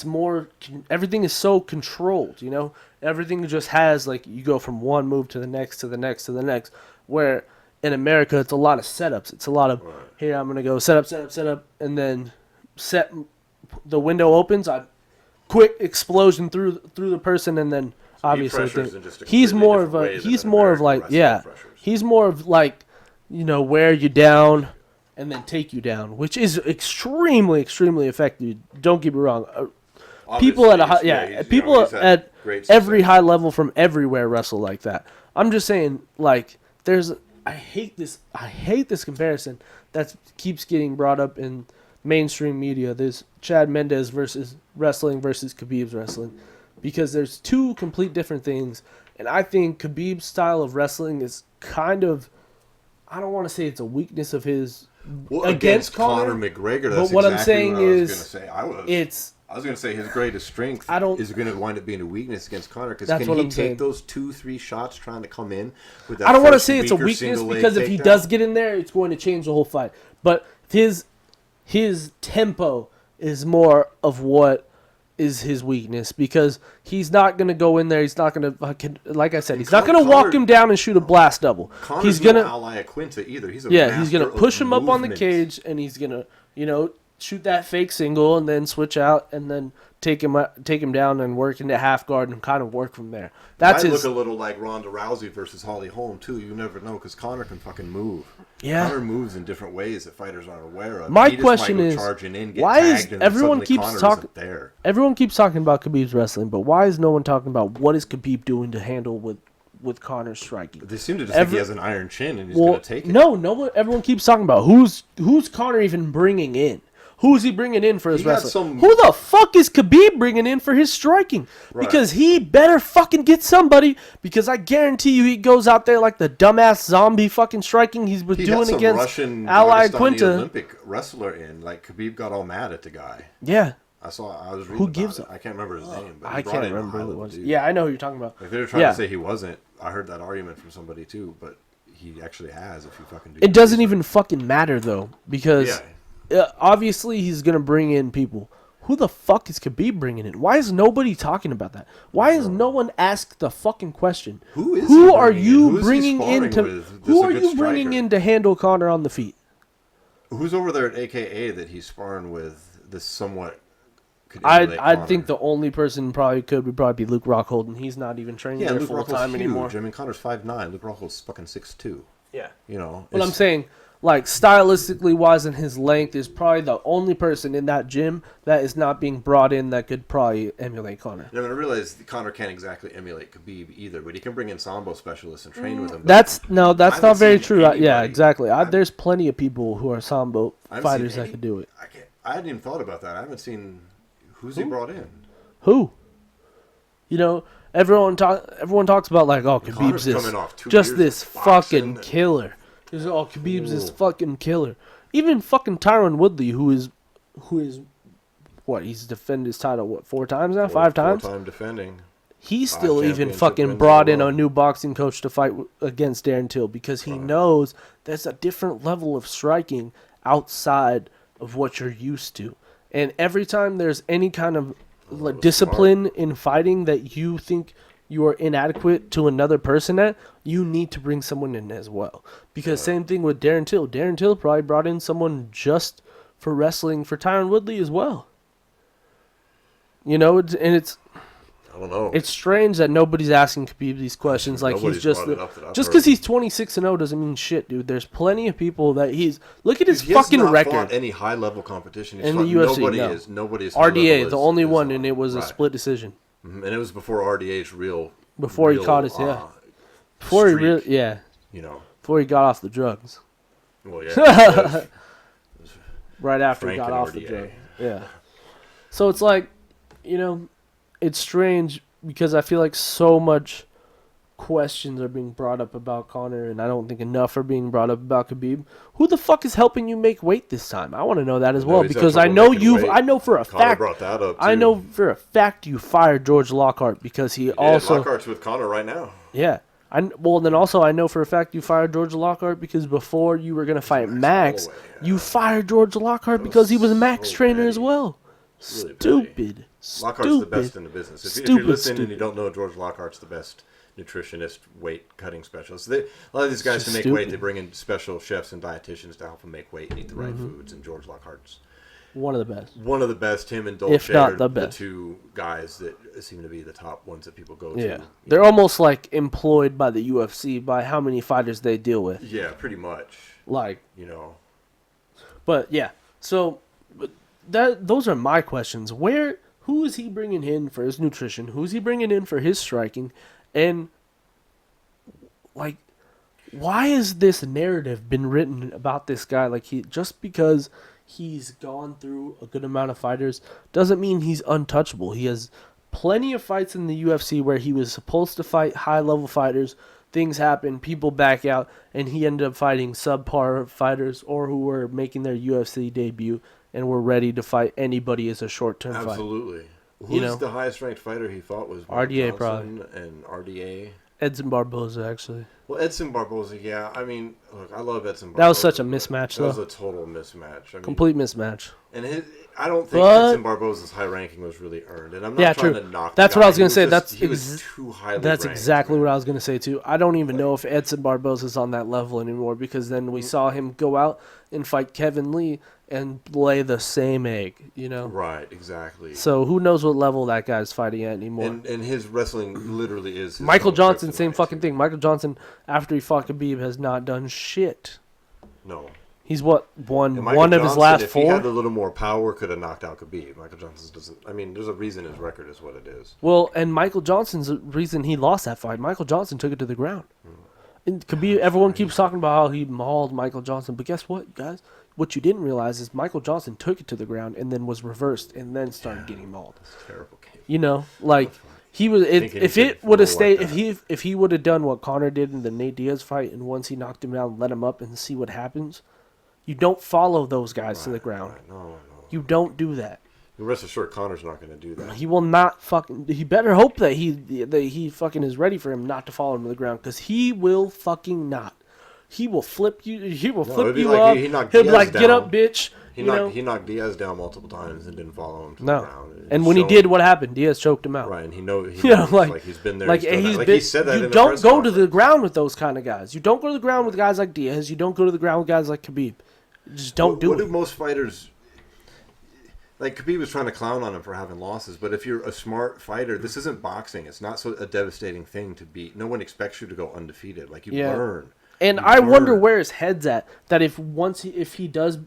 more, everything is so controlled, you know? Everything just has, like, you go from one move to the next, to the next, to the next, where in America it's a lot of setups. It's a lot of, here, I'm going to go set up, and then the window opens, I quick explosion through the person, and then obviously he's more of like, you know, wear you down and then take you down, which is extremely effective. Don't get me wrong. People at at every high level from everywhere wrestle like that. I'm just saying, like, I hate this comparison that keeps getting brought up in mainstream media. There's Chad Mendes versus Khabib's wrestling, because there's two complete different things, and I think Khabib's style of wrestling is kind of, I don't want to say it's a weakness of his against Conor McGregor. That's but what I'm saying is, I was going to say his greatest strength is going to wind up being a weakness against Conor, because can he take those 2-3 shots trying to come in with that? I don't want to say it's a weakness, because if he does get in there, it's going to change the whole fight. But his tempo is more of what is his weakness, because he's not going to go in there. He's not going to, like I said, he's not going to walk him down and shoot a blast double. He's going to ally a Quinta either. He's going to push him up on the cage, and he's going to, you know, shoot that fake single and then switch out and then take him down and work into half guard and kind of work from there. That's look a little like Ronda Rousey versus Holly Holm too. You never know, because Conor can fucking move. Yeah, Conor moves in different ways that fighters aren't aware of. My question is, why is everyone keeps talking about Khabib's wrestling, but why is no one talking about what is Khabib doing to handle with Conor's striking? They seem to just think he has an iron chin and he's going to take it. No, everyone keeps talking about who's Conor even bringing in. Who's he bringing in for his wrestling? Who the fuck is Khabib bringing in for his striking? Right. Because he better fucking get somebody, because I guarantee you he goes out there like the dumbass zombie fucking striking he's been doing against Russian allied Quinta. Olympic wrestler in. Like, Khabib got all mad at the guy. Yeah. I was reading who gives I can't remember his name. But I can't remember who it was. Yeah, I know who you're talking about. Like, they were trying to say he wasn't. I heard that argument from somebody too, but he actually has if you fucking do. It doesn't even fucking matter though, because obviously he's going to bring in people. Who the fuck is Khabib bringing in? Why is nobody talking about that? Why has no one asked the fucking question? Who are you bringing in to handle Conor on the feet? Who's over there at AKA that he's sparring with? This somewhat. I think the only person would probably be Luke Rockhold, and he's not even training there full time anymore. I mean, Conor's 5'9". Luke Rockhold's fucking 6'2". Yeah. You know. But I'm saying, like, stylistically wise and his length is probably the only person in that gym that is not being brought in that could probably emulate Conor. I realize Conor can't exactly emulate Khabib either, but he can bring in sambo specialists and train with him. That's not very true. Yeah, exactly. There's plenty of people who are sambo fighters that could do it. I hadn't even thought about that. I haven't seen who's he brought in. Who? You know, everyone talks about, like, oh, Khabib's just this fucking killer. He's Khabib's this fucking killer. Even fucking Tyron Woodley, who is what? He's defended his title 4 times now, 5 times. 4-time defending. He still even fucking brought in a new boxing coach to fight against Darren Till because he knows there's a different level of striking outside of what you're used to. And every time there's any kind of discipline in fighting that you think you are inadequate to another person at, you need to bring someone in as well. Because same thing with Darren Till. Darren Till probably brought in someone just for wrestling for Tyron Woodley as well. You know, I don't know. It's strange that nobody's asking Khabib these questions. Like he's just because he's 26-0 doesn't mean shit, dude. There's plenty of people that look at his fucking record. Fought any high level competition in the UFC. Nobody is RDA, the only one, and it was a split decision. And it was before RDA's before he caught his before streak, he really before he got off the drugs. Well, yeah. Right after he got off the drugs. Yeah. So it's like, it's strange because I feel like so much questions are being brought up about Conor, and I don't think enough are being brought up about Khabib. Who the fuck is helping you make weight this time? I want to know that as well because I know I know for a fact. Brought that up too. I know for a fact you fired George Lockhart because he also. Lockhart's with Conor right now. Yeah. Then also I know for a fact you fired George Lockhart because before you were gonna fight Max, you fired George Lockhart because he was a Max trainer as well. Really stupid. Lockhart's the best in the business. If you're listening and you don't know, George Lockhart's the best nutritionist, weight cutting specialist. A lot of these guys to make weight, they bring in special chefs and dietitians to help them make weight and eat the right foods. And George Lockhart's one of the best. One of the best. Him and Dolce are the 2 guys that seem to be the top ones that people go to. Yeah, they're almost like employed by the UFC by how many fighters they deal with. Yeah, pretty much. But yeah, so those are my questions. Who is he bringing in for his nutrition? Who's he bringing in for his striking? And, why has this narrative been written about this guy? Just because he's gone through a good amount of fighters doesn't mean he's untouchable. He has plenty of fights in the UFC where he was supposed to fight high-level fighters. Things happen, people back out, and he ended up fighting subpar fighters or who were making their UFC debut and were ready to fight anybody as a short-term fight. Absolutely. Who's the highest-ranked fighter he fought was RDA, probably. And RDA. Edson Barboza, actually. Well, Edson Barboza, yeah. I mean, look, I love Edson Barboza. That was such a mismatch, though. That was a total mismatch. Complete mismatch. And I don't think Edson Barboza's high ranking was really earned. And I'm not trying to knock That's what I was going to say. He was too highly That's ranked, exactly what I was going to say, too. I don't even know if Edson Barboza's on that level anymore because then we saw him go out and fight Kevin Lee and lay the same egg, Right, exactly. So who knows what level that guy's fighting at anymore. And his wrestling literally is... Michael Johnson, same fucking thing. Michael Johnson, after he fought Khabib, has not done shit. No. He's won one of his last 4? If he had a little more power, could have knocked out Khabib. Michael Johnson doesn't... I mean, there's a reason his record is what it is. Well, and Michael Johnson's the reason he lost that fight. Michael Johnson took it to the ground. And Khabib, everyone keeps talking about how he mauled Michael Johnson, but guess what, guys? What you didn't realize is Michael Johnson took it to the ground and then was reversed and then started getting mauled. That's a terrible game. He was if it would have stayed if he would have done what Conor did in the Nate Diaz fight and once he knocked him out and let him up and see what happens, you don't follow those guys to the ground. Right. No. You don't do that. The rest assured Conor's not going to do that. He will not fucking. He better hope that he fucking is ready for him not to follow him to the ground because he will fucking not. He will flip you. He will flip you up. He'll be like, "Get up, bitch." He knocked Diaz down multiple times and didn't follow him to the ground. And when he did, what happened? Diaz choked him out. Right, and he knows he's been there. He said that. You don't go to the ground with those kind of guys. You don't go to the ground with guys like Diaz. You don't go to the ground with guys like Khabib. Just don't do it. What do most fighters? Like Khabib was trying to clown on him for having losses, but if you're a smart fighter, this isn't boxing. It's not a devastating thing to beat. No one expects you to go undefeated. Like you learn. And I wonder where his head's at. That if he does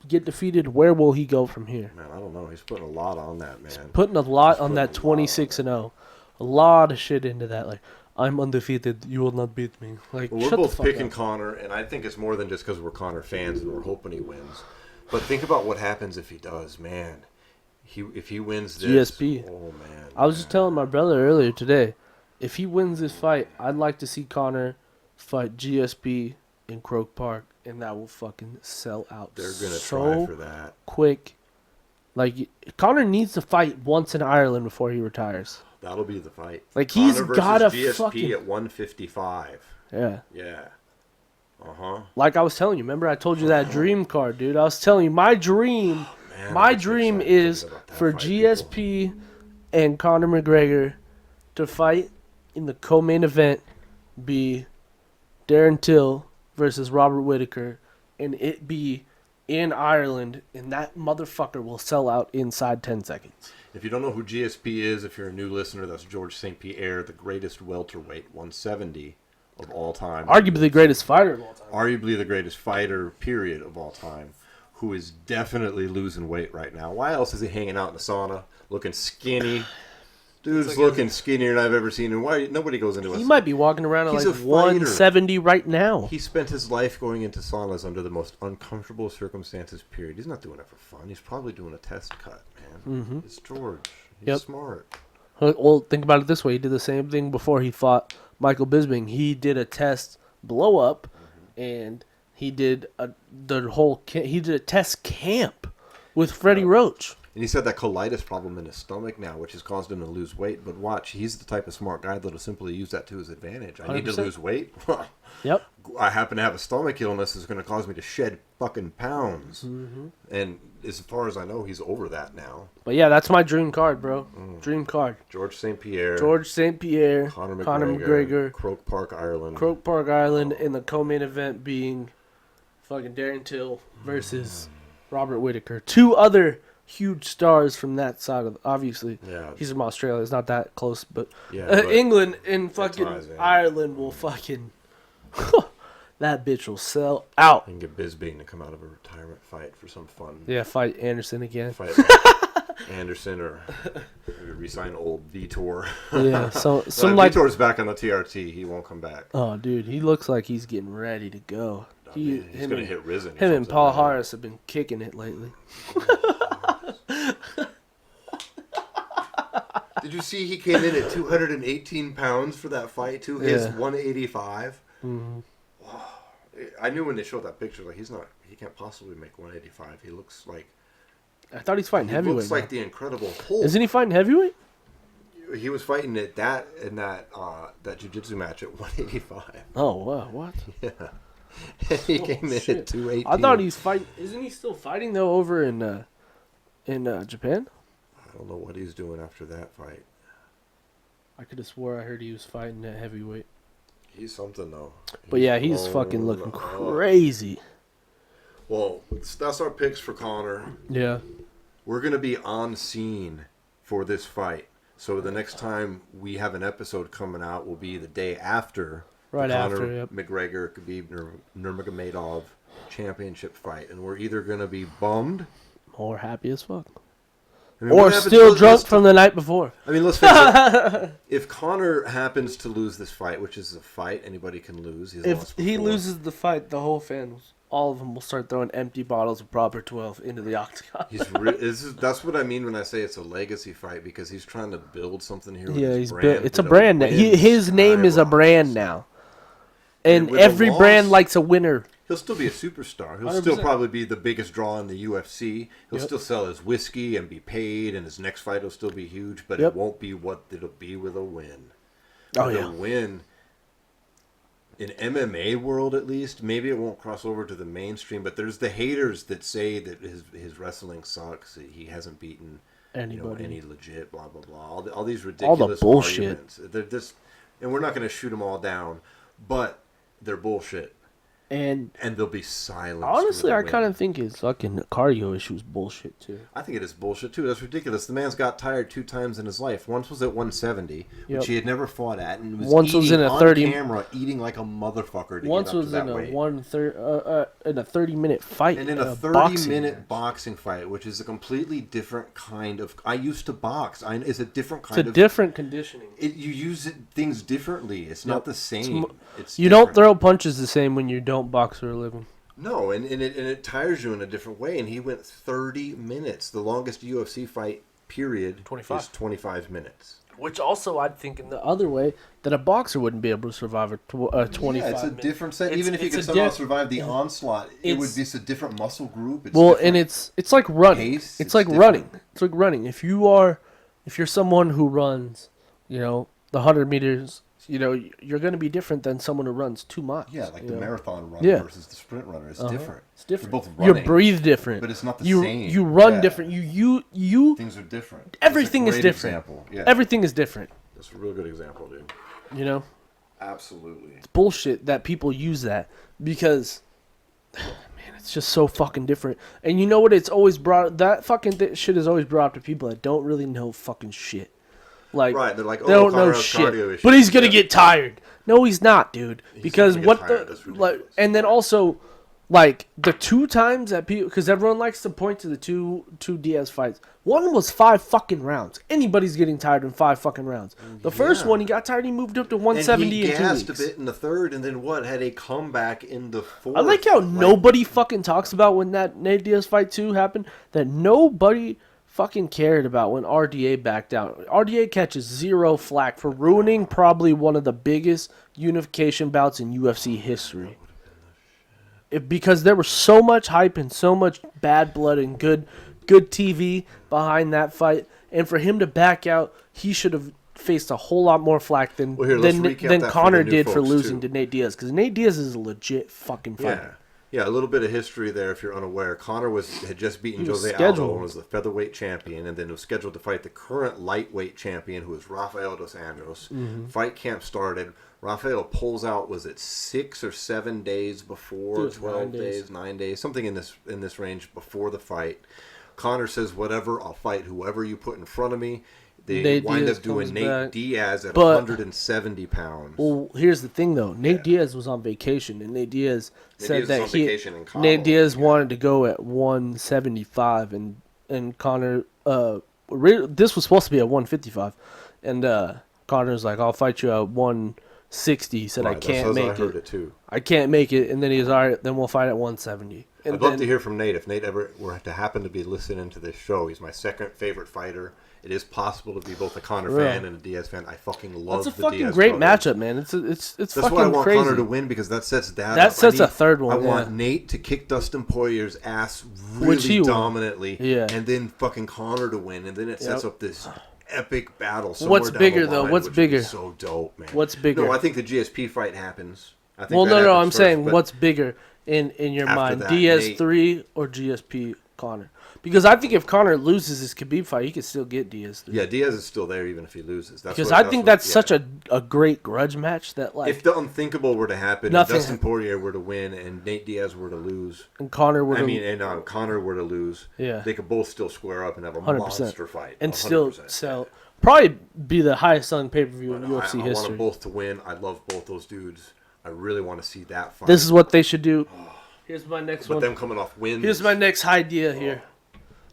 get defeated, where will he go from here? Man, I don't know. He's putting a lot on that, man. He's putting a lot on that 26-0. A lot of shit into that. Like, I'm undefeated. You will not beat me. Like, we're both picking Conor, and I think it's more than just because we're Conor fans and we're hoping he wins. But think about what happens if he does, man. If he wins this, GSP. Oh man. I was just telling my brother earlier today, if he wins this fight, I'd like to see Conor fight GSP in Croke Park, and that will fucking sell out. They're gonna try for that quick. Like, Conor needs to fight once in Ireland before he retires. That'll be the fight. Like, he's gotta GSP fucking at 155. Yeah. Like I was telling you, remember I told you that dream card, dude? I was telling you my dream. My dream is for GSP and Conor McGregor to fight in the co-main event be Darren Till versus Robert Whittaker, and it be in Ireland, and that motherfucker will sell out inside 10 seconds. If you don't know who GSP is, if you're a new listener, that's George St. Pierre, the greatest welterweight, 170 of all time. Arguably the greatest fighter of all time. Arguably the greatest fighter, period, of all time, who is definitely losing weight right now. Why else is he hanging out in the sauna, looking skinny? Dude's like looking skinnier than I've ever seen him. Why nobody goes into it? He might be walking around at like 170 right now. He spent his life going into saunas under the most uncomfortable circumstances, period. He's not doing it for fun. He's probably doing a test cut, man. Mm-hmm. It's George. He's smart. Well, think about it this way. He did the same thing before he fought Michael Bisping. He did a test blow up, and he did a test camp with Freddie Roach. And he's had that colitis problem in his stomach now, which has caused him to lose weight. But watch, he's the type of smart guy that'll simply use that to his advantage. I 100%. Need to lose weight. Yep. I happen to have a stomach illness that's going to cause me to shed fucking pounds. Mm-hmm. And as far as I know, he's over that now. But yeah, that's my dream card, bro. Dream card. George St. Pierre. Conor McGregor. Croke Park, Ireland. And the co-main event being fucking Darren Till versus Robert Whittaker. Two other huge stars from that side of obviously. Yeah. He's from Australia. It's not that close, but England and fucking Ireland will fucking that bitch will sell out. And get Bisping to come out of a retirement fight for some fun. Yeah, fight Anderson again. Fight Anderson or re-sign old Vitor. Yeah, some like Vitor's back on the TRT. He won't come back. Oh, dude, he looks like he's getting ready to go. He's going to hit Risen. Him and Paul Harris have been kicking it lately. Did you see he came in at 218 pounds for that fight to his 185? Mm-hmm. Wow. I knew when they showed that picture, like he can't possibly make 185. He looks like I thought he's fighting heavyweight. He looks like the Incredible Hulk. Isn't he fighting heavyweight? He was fighting at that jiu-jitsu match at 185. Oh wow, what? Yeah. He came in at 218. I thought he's fighting. Isn't he still fighting though over in Japan? I don't know what he's doing after that fight. I could have swore I heard he was fighting at heavyweight. He's something though. But yeah, he's fucking looking crazy. Well, that's our picks for Conor. Yeah. We're gonna be on scene for this fight. So the next time we have an episode coming out will be the day after. Right after, Conor McGregor, Khabib Nurmagomedov championship fight, and we're either gonna be bummed or happy as fuck, I mean, or still drunk from the night before. I mean, let's face it. If Conor happens to lose this fight, which is a fight anybody can lose, if he loses the fight, the whole fans, all of them will start throwing empty bottles of Proper 12 into the octagon. That's what I mean when I say it's a legacy fight, because he's trying to build something here. Yeah, it's a brand now. His name is a brand now. And every brand likes a winner. He'll still be a superstar. He'll 100%. Still probably be the biggest draw in the UFC. He'll still sell his whiskey and be paid, and his next fight will still be huge, but it won't be what it'll be with a win. With a win, in MMA world at least, maybe it won't cross over to the mainstream, but there's the haters that say that his wrestling sucks, he hasn't beaten anybody, any legit, blah, blah, blah. All these ridiculous all the bullshit. Arguments. They're just, and we're not going to shoot them all down, but they're bullshit. And they'll be silent. Honestly, I kind of think his fucking cardio issue is bullshit too. I think it is bullshit too. That's ridiculous. The man's got tired 2 times in his life. Once was at 170, which he had never fought at, and was in a 30 camera eating like a motherfucker. Once was in a 30-minute fight, and in a 30-minute boxing fight, which is a completely different kind of. I used to box. It's a different kind of. It's a different conditioning. You use things differently. It's not the same. You don't throw punches the same when you don't box for a living. No, and it tires you in a different way. And he went 30 minutes. The longest UFC fight period is 25 minutes. Which also, I'd think in the other way, that a boxer wouldn't be able to survive a 25 Yeah, it's a different set. Even if you could somehow survive the onslaught, it would be a different muscle group. And it's like running. It's like running. It's like running. If you're someone who runs, the 100 meters, you're going to be different than someone who runs 2 miles. Yeah, like the marathon runner versus the sprint runner. It's different. It's different. You're both running. You breathe different. But it's not the same. You run different. You things are different. Everything is different. Example. Yeah. Everything is different. That's a real good example, dude. Absolutely. It's bullshit that people use that because, man, it's just so fucking different. And you know what? It's always brought that fucking shit is always brought up to people that don't really know fucking shit. Like, right, they're like, they don't know shit, but he's gonna get tired. No, he's not, dude. Because and then also, like the 2 times that people, because everyone likes to point to the two Diaz fights. One was 5 fucking rounds. Anybody's getting tired in 5 fucking rounds. The first one, he got tired. He moved up to 170 and he in 2 weeks. gassed a bit in the third, and then had a comeback in the fourth. I like how nobody fucking talks about when that Nate Diaz fight 2 happened. That nobody fucking cared about when RDA backed out. RDA catches 0 flack for ruining probably one of the biggest unification bouts in UFC history. Because there was so much hype and so much bad blood and good TV behind that fight, and for him to back out, he should have faced a whole lot more flack than Conor did for losing to Nate Diaz. Because Nate Diaz is a legit fucking fighter. Yeah, a little bit of history there if you're unaware. Conor had just beaten Jose Aldo and was the featherweight champion, and then was scheduled to fight the current lightweight champion, who is Rafael dos Anjos. Fight camp started. Rafael pulls out, was it 6 or 7 days before, 12 days, 9 days, something in this range before the fight. Conor says, whatever, I'll fight whoever you put in front of me. They wind up doing Nate Diaz at 170 pounds. Well, here's the thing, though. Nate Diaz was on vacation, and Nate Diaz said that Nate Diaz wanted to go at 175, and Conor, this was supposed to be at 155, and Conor's like, I'll fight you at 160. He said, I can't make it. I heard it, too. I can't make it, and then he was, all right, then we'll fight at 170. I'd love to hear from Nate. If Nate ever were to happen to be listening to this show, he's my second favorite fighter. It is possible to be both a Conor fan and a Diaz fan. I fucking love the Diaz. That's a fucking great matchup, man. It's That's fucking why I want crazy. Conor to win, because that sets that up. That sets a third one. I want Nate to kick Dustin Poirier's ass really dominantly, and then fucking Conor to win, and then it sets up this epic battle. What's bigger though? What's bigger? So dope, man. What's bigger? No, I think the GSP fight happens. I'm saying what's bigger in your mind, Diaz 3 or GSP Conor? Because I think if Conor loses his Khabib fight, he could still get Diaz 3. Yeah, Diaz is still there even if he loses. Because I think that's such a great grudge match that, like, if the unthinkable were to happen, if Dustin Poirier were to win and Nate Diaz were to lose, and Conor were Conor were to lose, they could both still square up and have a 100%. Monster fight, and 100%. Still sell. Probably be the highest selling pay-per-view in UFC history. I want them both to win. I love both those dudes. I really want to see that fight. This is what they should do. Here's my next one. But them coming off wins. Here's my next idea here.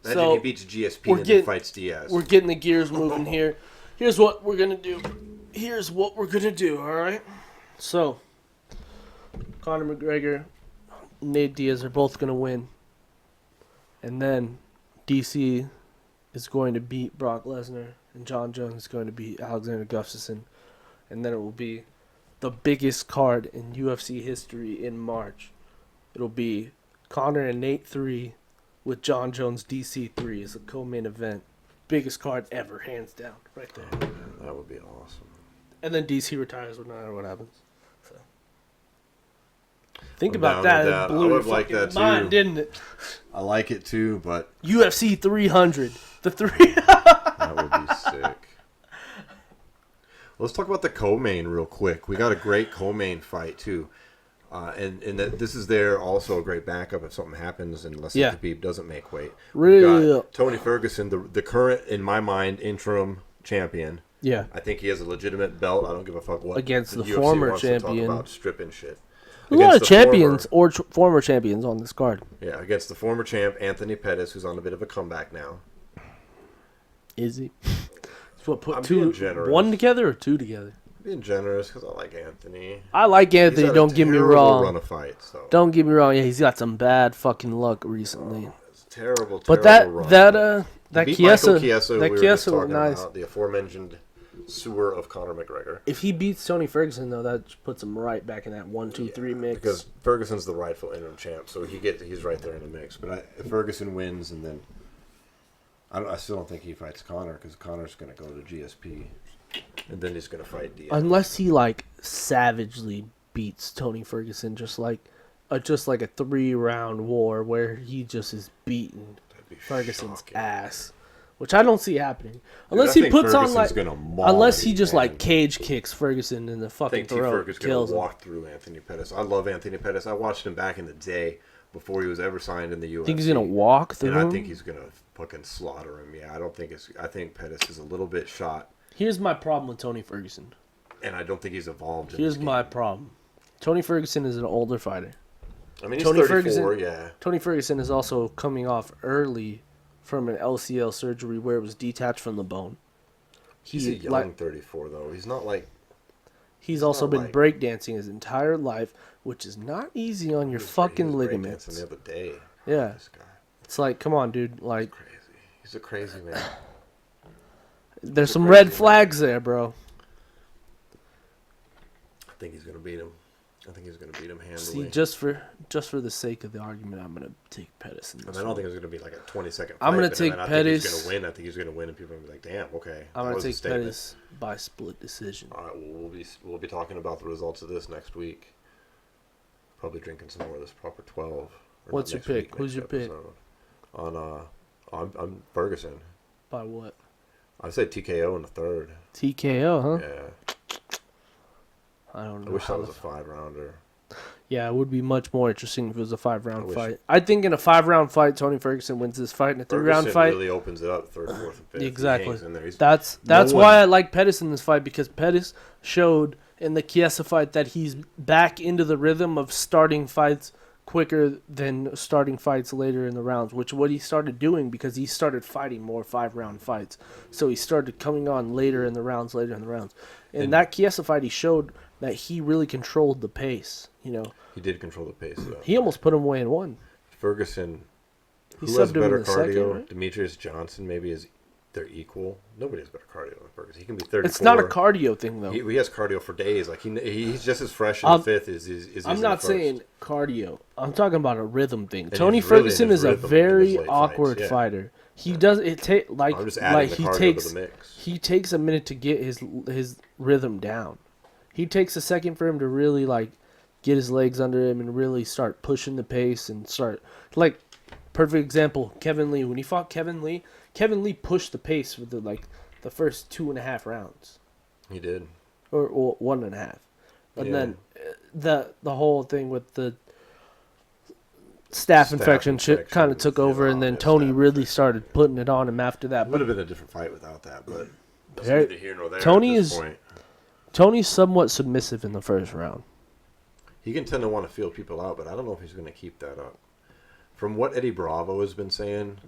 Imagine he beats GSP and then fights Diaz. We're getting the gears moving here. Here's what we're going to do. All right? So, Conor McGregor, Nate Diaz are both going to win. And then DC is going to beat Brock Lesnar, and Jon Jones is going to beat Alexander Gustafson. And then it will be the biggest card in UFC history in March. It'll be Conor and Nate 3 with Jon Jones DC 3 as a co-main event. Biggest card ever, hands down, right there. Oh, man, that would be awesome. And then DC retires no matter what happens. So think about that. It blew your fucking mind, didn't it? I like it too, but UFC 300, the 3. That would be sick. Let's talk about the co-main real quick. We got a great co-main fight too. And that this is also a great backup if something happens and Khabib doesn't make weight. Really? Tony Ferguson, the current, in my mind, interim champion. Yeah. I think he has a legitimate belt. I don't give a fuck what against the UFC former wants champion. To talk about stripping shit. A lot of champions former champions on this card. Yeah, against the former champ Anthony Pettis, who's on a bit of a comeback now. Is he? So put one together or 2 together? Being generous because I like Anthony. I like Anthony. Don't get me wrong. Run of fights, so. Don't get me wrong. Yeah, he's got some bad fucking luck recently. It's terrible. But that Chiesa was nice. The aforementioned sewer of Conor McGregor. If he beats Tony Ferguson, though, that puts him right back in that 1-2-3 mix. Because Ferguson's the rightful interim champ, so he's right there in the mix. But if Ferguson wins, and then I still don't think he fights Conor, because Conor's going to go to GSP, and then he's going to fight Diaz. Unless he savagely beats Tony Ferguson, just like a 3-round war where he just is beating Ferguson's ass. Which I don't see happening. Unless he puts on unless he just cage kicks Ferguson in the fucking throat. Ferguson's going to walk through Anthony Pettis. I love Anthony Pettis. I watched him back in the day before he was ever signed in the UFC. Think he's going to walk through him? I think he's going to fucking slaughter him. Yeah, I think Pettis is a little bit shot. Here's my problem with Tony Ferguson. And I don't think he's evolved. Here's my problem. Tony Ferguson is an older fighter. I mean, he's 34, yeah. Tony Ferguson is also coming off early from an LCL surgery where it was detached from the bone. He's a young 34, though. He's not like... He's also been breakdancing his entire life, which is not easy on your fucking ligaments. The other day. Yeah. This guy. It's like, come on, dude. He's crazy. He's a crazy man. There's some red flags there, bro. I think he's going to beat him. I think he's going to beat him handily. See, just for the sake of the argument, I'm going to take Pettis in this I don't think it's going to be like a 20-second fight. I'm going to take Pettis. I think he's going to win. I think he's going to win, and people are going to be like, damn, okay. I'm going to take Pettis by split decision. All right, well, we'll be talking about the results of this next week. Probably drinking some more of this proper 12. What's your pick? Who's your pick? I'm Ferguson. By what? I say TKO in the third. TKO, huh? Yeah. I don't know. I wish that was a 5-rounder. Yeah, it would be much more interesting if it was a 5-round fight. I think in a 5-round fight, Tony Ferguson wins this fight. In a 3-round fight, really opens it up, third, fourth, and fifth. Exactly. That's why I like Pettis in this fight, because Pettis showed in the Chiesa fight that he's back into the rhythm of starting fights quicker than starting fights later in the rounds, which what he started doing because he started fighting more 5-round fights. So he started coming on later in the rounds. In that Chiesa fight, he showed that he really controlled the pace, He did control the pace, though. He almost put him away in one. Ferguson, who has better cardio? Right? Demetrius Johnson maybe they're equal. Nobody has better cardio than Ferguson. He can be 34. It's not a cardio thing, though. He has cardio for days. Like he's just as fresh in the fifth as I'm not saying cardio. I'm talking about a rhythm thing. And Tony Ferguson is a very awkward fighter. He does it he takes a minute to get his rhythm down. He takes a second for him to really get his legs under him and really start pushing the pace and start perfect example, Kevin Lee. When he fought Kevin Lee pushed the pace for the first 2.5 rounds. He did. Or 1.5. And then the whole thing with the staph infection shit kind of took over, and then Tony really started putting it on him after that. Would have been a different fight without that, but neither here nor there. Tony's somewhat submissive in the first round. He can tend to want to feel people out, but I don't know if he's going to keep that up. From what Eddie Bravo has been saying,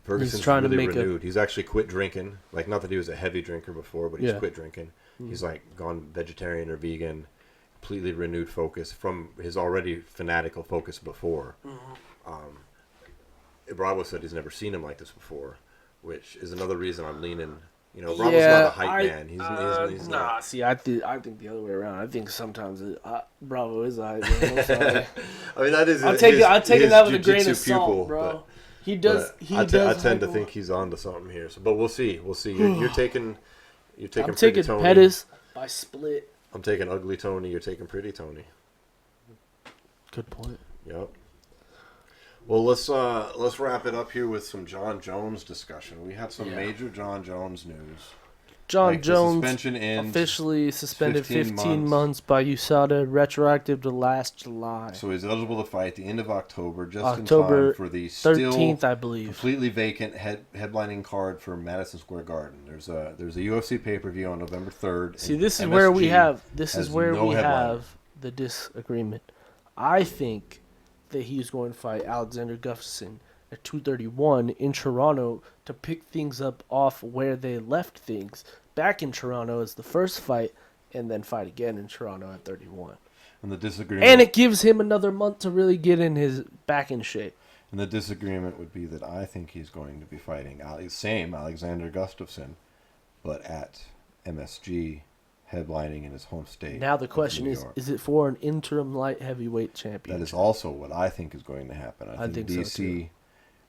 Ferguson's really renewed. He's actually quit drinking. Not that he was a heavy drinker before, but he's quit drinking. Mm-hmm. He's gone vegetarian or vegan, completely renewed focus from his already fanatical focus before. Mm-hmm. Bravo said he's never seen him like this before, which is another reason I'm leaning. Bravo's not a hype man. He's not. See, I think the other way around. I think sometimes Bravo is a hype man. So I mean, that is. I'm taking that with a grain of salt, bro. He does. I tend to think he's on to something here. But we'll see. You're taking. I'm taking Tony. Pettis by split. I'm taking ugly Tony. You're taking pretty Tony. Good point. Yep. Well, let's wrap it up here with some Jon Jones discussion. We had some major Jon Jones news. Jon Jones officially suspended 15 months by USADA, retroactive to last July. So he's eligible to fight at the end of October, just in time for the 13th, I believe, completely vacant headlining card for Madison Square Garden. There's a UFC pay-per-view on November 3rd. See, this is where we have the disagreement. I think that he's going to fight Alexander Gustovson at 231 in Toronto to pick things up off where they left things back in Toronto as the first fight, and then fight again in Toronto at 31. And the disagreement, and it gives him another month to really get in his back in shape. And the disagreement would be that I think he's going to be fighting Alexander Gustafsson, but at MSG headlining in his home state. Now the question is it for an interim light heavyweight championship? That is also what I think is going to happen. I think DC, so too.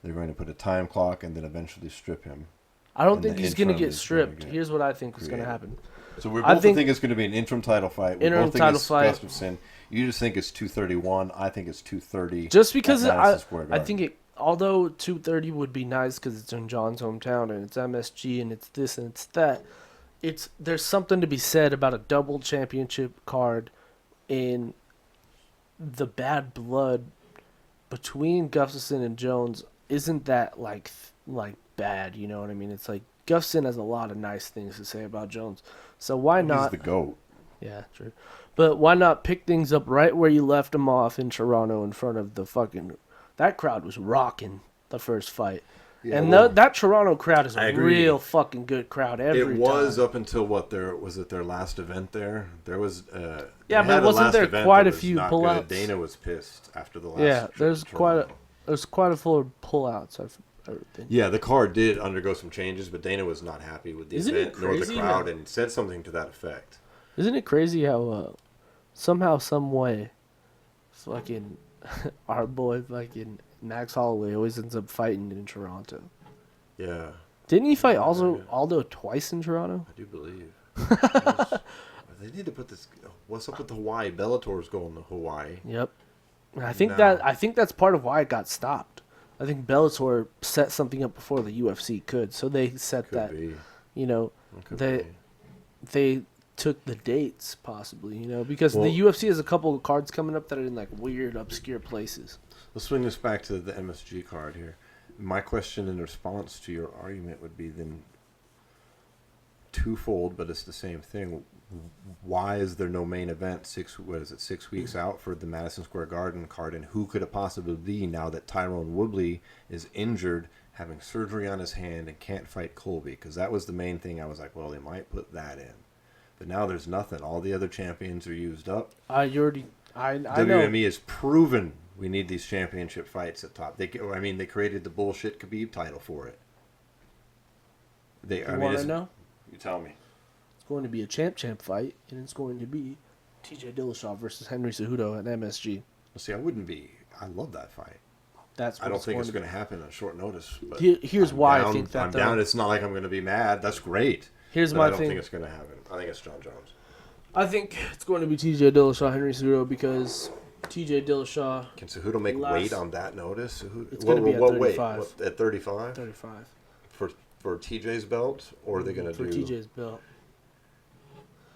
They're going to put a time clock and then eventually strip him. I don't think he's going to get stripped. Here's what I think is going to happen. So we both think it's going to be an interim title fight. We both think it's Gustovson. You just think it's 231. I think it's 230. Just because I think it, although 230 would be nice because it's in Jon's hometown and it's MSG and it's this and it's that. There's something to be said about a double championship card in the bad blood between Gustafson and Jones. Isn't that like bad? You know what I mean? It's like Gustafson has a lot of nice things to say about Jones. So why not? He's the GOAT. Yeah, true. But why not pick things up right where you left them off in Toronto in front of the fucking... That crowd was rocking the first fight. Yeah, and that Toronto crowd is a real fucking good crowd every time. It was up until was it their last event there? There was... but wasn't there quite a few pullouts? Dana was pissed after the last Yeah, there's quite a full of pullouts. Yeah, the card did undergo some changes, but Dana was not happy with the event nor the crowd and said something to that effect. Isn't it crazy how somehow, some way, fucking our boy fucking Max Holloway always ends up fighting in Toronto? Yeah. Didn't he fight Aldo twice in Toronto? I do believe. They need to put this. What's up with Hawaii? Bellator's going to Hawaii. Yep. I think that's part of why it got stopped. I think Bellator set something up before the UFC could, so they set Could that. Be. You know, they took the dates possibly. You know, because the UFC has a couple of cards coming up that are in like weird, obscure places. Let's swing this back to the MSG card here. My question in response to your argument would be then twofold, but it's the same thing. Why is there no main event 6 weeks out for the Madison Square Garden card, and who could it possibly be now that Tyrone Woodley is injured, having surgery on his hand, and can't fight Colby? Because that was the main thing. I was like, well, they might put that in, but now there's nothing. All the other champions are used up. WME has proven we need these championship fights at top. They created the bullshit Khabib title for it. Want to know? You tell me. Going to be a champ fight, and it's going to be TJ Dillashaw versus Henry Cejudo at MSG. See, I love that fight. I don't think it's going to happen on short notice. But here's why I think that. I'm down. It's not like I'm going to be mad. That's great. Here's my thing. I don't think it's going to happen. I think it's Jon Jones. I think it's going to be TJ Dillashaw, Henry Cejudo, because TJ Dillashaw. Can Cejudo make weight on that notice? It's going to be at 35. Weight? At 35? 35. For TJ's belt, or are they going to do... For TJ's belt.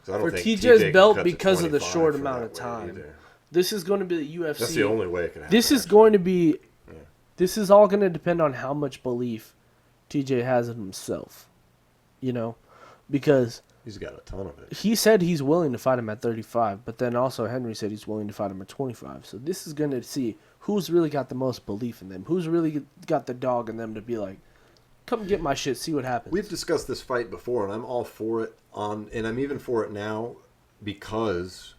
For TJ's belt because of the short amount of time. This is going to be the UFC. That's the only way it can happen. This is going to be... Yeah. This is all going to depend on how much belief TJ has in himself. You know? Because... He's got a ton of it. He said he's willing to fight him at 35, but then also Henry said he's willing to fight him at 25. So this is going to see who's really got the most belief in them. Who's really got the dog in them to be like, come get my shit, see what happens. We've discussed this fight before, and I'm all for it. And I'm even for it now because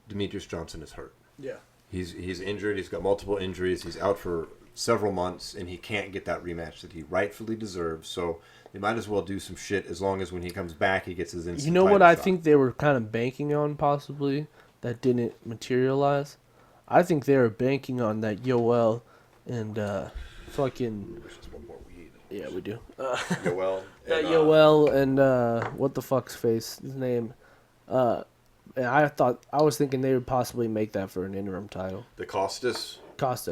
Demetrius Johnson is hurt. Yeah. He's injured. He's got multiple injuries. He's out for several months, and he can't get that rematch that he rightfully deserves. So they might as well do some shit as long as when he comes back, he gets his instant You know what I think they were kind of banking on possibly that didn't materialize? I think they were banking on that Yoel and fucking... Yeah, we do. Yoel. That Yoel and what the fuck's his name? And I was thinking they would possibly make that for an interim title. The Costa,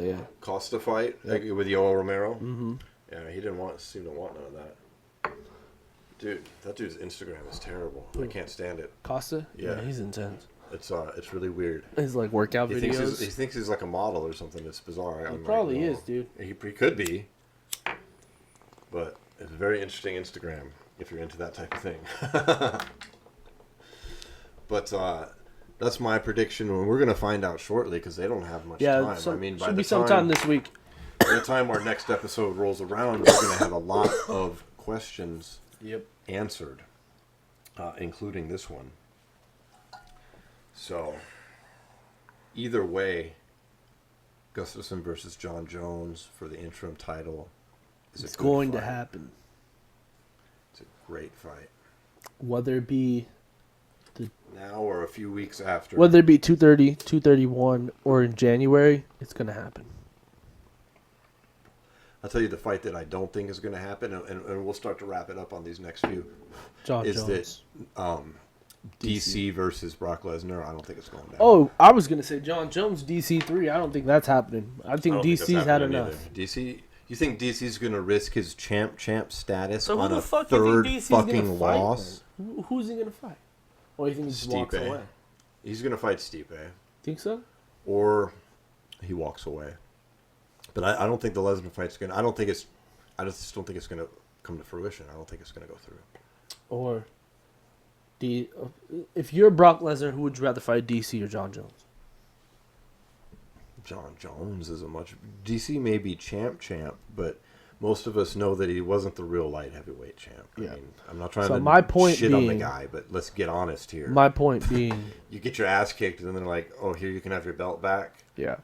yeah. Costa fight with Yoel Romero. Mm-hmm. Yeah, he didn't seem to want none of that. Dude, that dude's Instagram is terrible. I can't stand it. Costa? Yeah, he's intense. It's really weird. He's like workout videos. He thinks he's like a model or something. It's bizarre. He probably is, dude. He could be. But it's a very interesting Instagram if you're into that type of thing. But that's my prediction, and we're going to find out shortly because they don't have much time. Should be sometime this week. By the time our next episode rolls around, we're going to have a lot of questions answered, including this one. So, either way, Gustovson versus Jon Jones for the interim title. It's going to happen. It's a great fight. whether it be now or a few weeks after. Whether it be 230, 231, or in January, it's going to happen. I'll tell you the fight that I don't think is going to happen, and we'll start to wrap it up on these next few. Jon Jones. That DC versus Brock Lesnar. I don't think it's going down. Oh, I was going to say Jon Jones, DC 3. I don't think that's happening. I think DC's had enough. DC, you think DC's going to risk his champ status on a third fucking loss? Who's he going to fight? Or you think he just walks away? He's going to fight Stipe. Think so? Or he walks away. But I don't think the Lesnar fight's going to... I just don't think it's going to come to fruition. I don't think it's going to go through. Or... if you're Brock Lesnar, who would you rather fight, DC or Jon Jones? Jon Jones is a much... DC may be champ, but... Most of us know that he wasn't the real light heavyweight champ. Yeah. I mean, I'm not trying to shit on the guy, but let's get honest here. My point being... you get your ass kicked, and then they're like, oh, here, you can have your belt back. Yeah.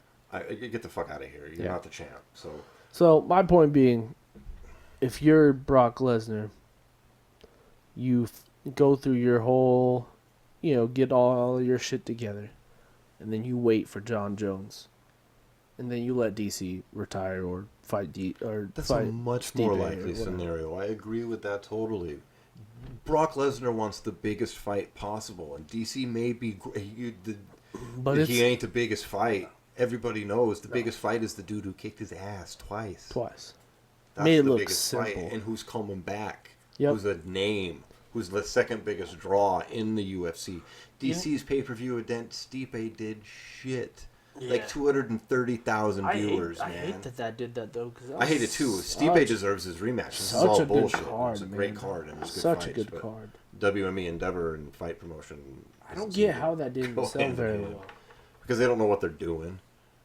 You get the fuck out of here. You're not the champ. So my point being, if you're Brock Lesnar, you go through your whole, get all your shit together, and then you wait for Jon Jones. And then you let DC retire or fight That's a much more likely scenario. I agree with that totally. Brock Lesnar wants the biggest fight possible, and DC may be but he ain't the biggest fight. Everybody knows the biggest fight is the dude who kicked his ass twice. That's the biggest fight, and who's coming back. Yep. Who's a name. Who's the second biggest draw in the UFC. DC's pay-per-view event, Stipe did shit. Yeah. Like 230,000 viewers, man. I hate that did that, though. I hate it, too. Stipe deserves his rematch. This is all bullshit. It's a great card, and it's good such a good card. WME Endeavor and fight promotion. I don't get how that didn't sell very well. Because they don't know what they're doing.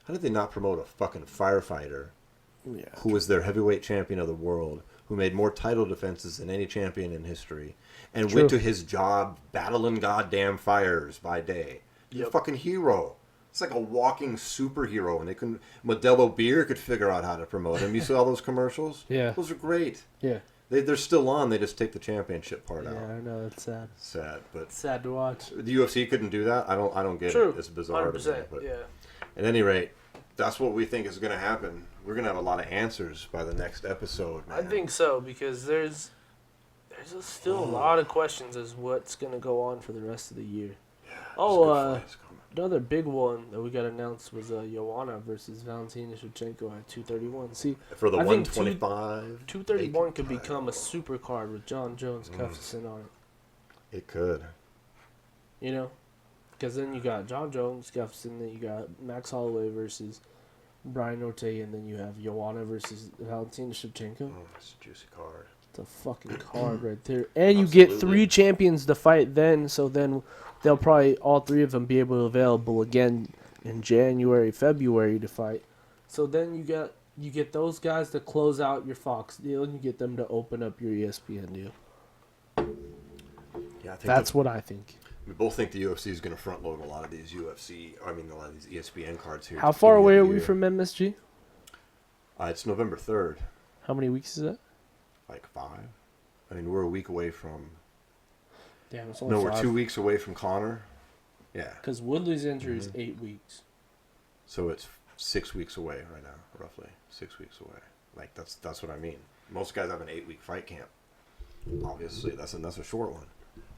How did they not promote a fucking firefighter who was their heavyweight champion of the world, who made more title defenses than any champion in history, and went to his job battling goddamn fires by day? He's a fucking hero. It's like a walking superhero, and Modelo Beer could figure out how to promote him. You saw those commercials? Yeah. Those are great. Yeah. They're still on. They just take the championship part out. Yeah, I know. It's sad. Sad, but... It's sad to watch. The UFC couldn't do that? I don't get it. It's bizarre. 100%, but at any rate, that's what we think is going to happen. We're going to have a lot of answers by the next episode, man. I think so, because there's still a lot of questions as what's going to go on for the rest of the year. Yeah, another big one that we got announced was Joanna versus Valentina Shevchenko at 231. See, for the 125, 231 could become a super card with Jon Jones, Gustovson on it. It could. Because then you got Jon Jones, Gustovson, then you got Max Holloway versus Brian Ortega, and then you have Joanna versus Valentina Shevchenko. Oh, that's a juicy card. It's a fucking card right there. And you get 3 champions to fight then, so then they'll probably, all 3 of them, be available again in January, February to fight. So then you get those guys to close out your Fox deal, and you get them to open up your ESPN deal. Yeah, that's what I think. We both think the UFC is going to front load a lot of these a lot of these ESPN cards here. How far away are we from MSG? It's November 3rd. How many weeks is that? Like 5. I mean, we're a week away from... Damn, it's only 5. We're 2 weeks away from Conor. Yeah. Because Woodley's injury is 8 weeks. So it's 6 weeks away right now, roughly. 6 weeks away. Like, that's what I mean. Most guys have an 8-week fight camp. Obviously, that's a short one.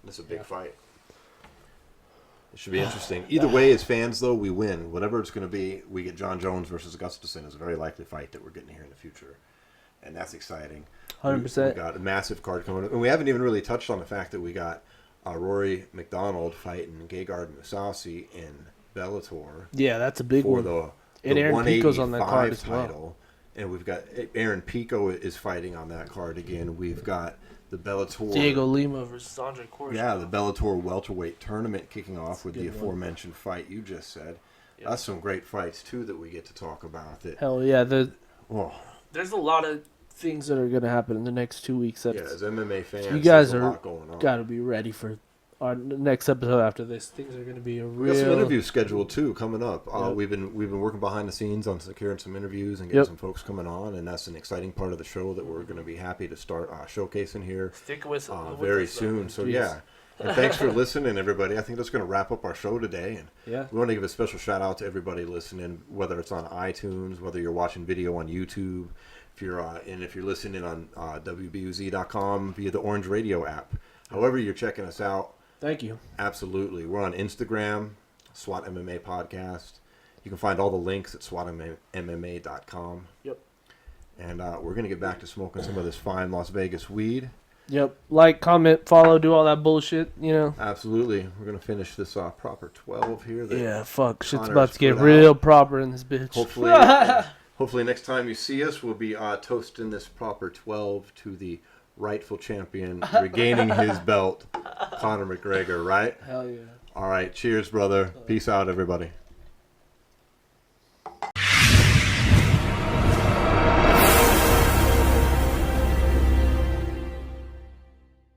It's a big fight. It should be interesting. Either way, as fans, though, we win. Whatever it's going to be, we get Jon Jones versus Gustovson is a very likely fight that we're getting here in the future. And that's exciting. 100%. We got a massive card coming up. And we haven't even really touched on the fact that we got Rory McDonald fighting Gegard Mousasi in Bellator. Yeah, that's a big one. The and Aaron Pico's on that card as well. Title. And we've got Aaron Pico is fighting on that card again. We've got the Bellator... Diego Lima versus Andre Koreshkov. Yeah, the Bellator welterweight tournament kicking off with the aforementioned fight you just said. Yep. That's some great fights, too, that we get to talk about. Hell yeah. There's a lot of things that are going to happen in the next 2 weeks. As MMA fans, you guys there's a lot going on. Got to be ready for our next episode after this. Things are going to be a real. We got some interviews scheduled too coming up. We've been working behind the scenes on securing some interviews and getting some folks coming on, and that's an exciting part of the show that we're going to be happy to start showcasing here. Stick with very soon. So yeah. And thanks for listening, everybody. I think that's going to wrap up our show today. And we want to give a special shout out to everybody listening, whether it's on iTunes, whether you're watching video on YouTube, if you're listening on WBUZ.com via the Orange Radio app. However you're checking us out. Thank you. Absolutely. We're on Instagram, SWAT MMA Podcast. You can find all the links at SWATMMA.com. Yep. And we're going to get back to smoking some of this fine Las Vegas weed. Yep. Like, comment, follow, do all that bullshit, Absolutely. We're going to finish this proper 12 here. Yeah, fuck. Shit's about to get real proper in this bitch. Hopefully next time you see us, we'll be toasting this proper 12 to the rightful champion, regaining his belt, Conor McGregor, right? Hell yeah. All right. Cheers, brother. Peace out, everybody.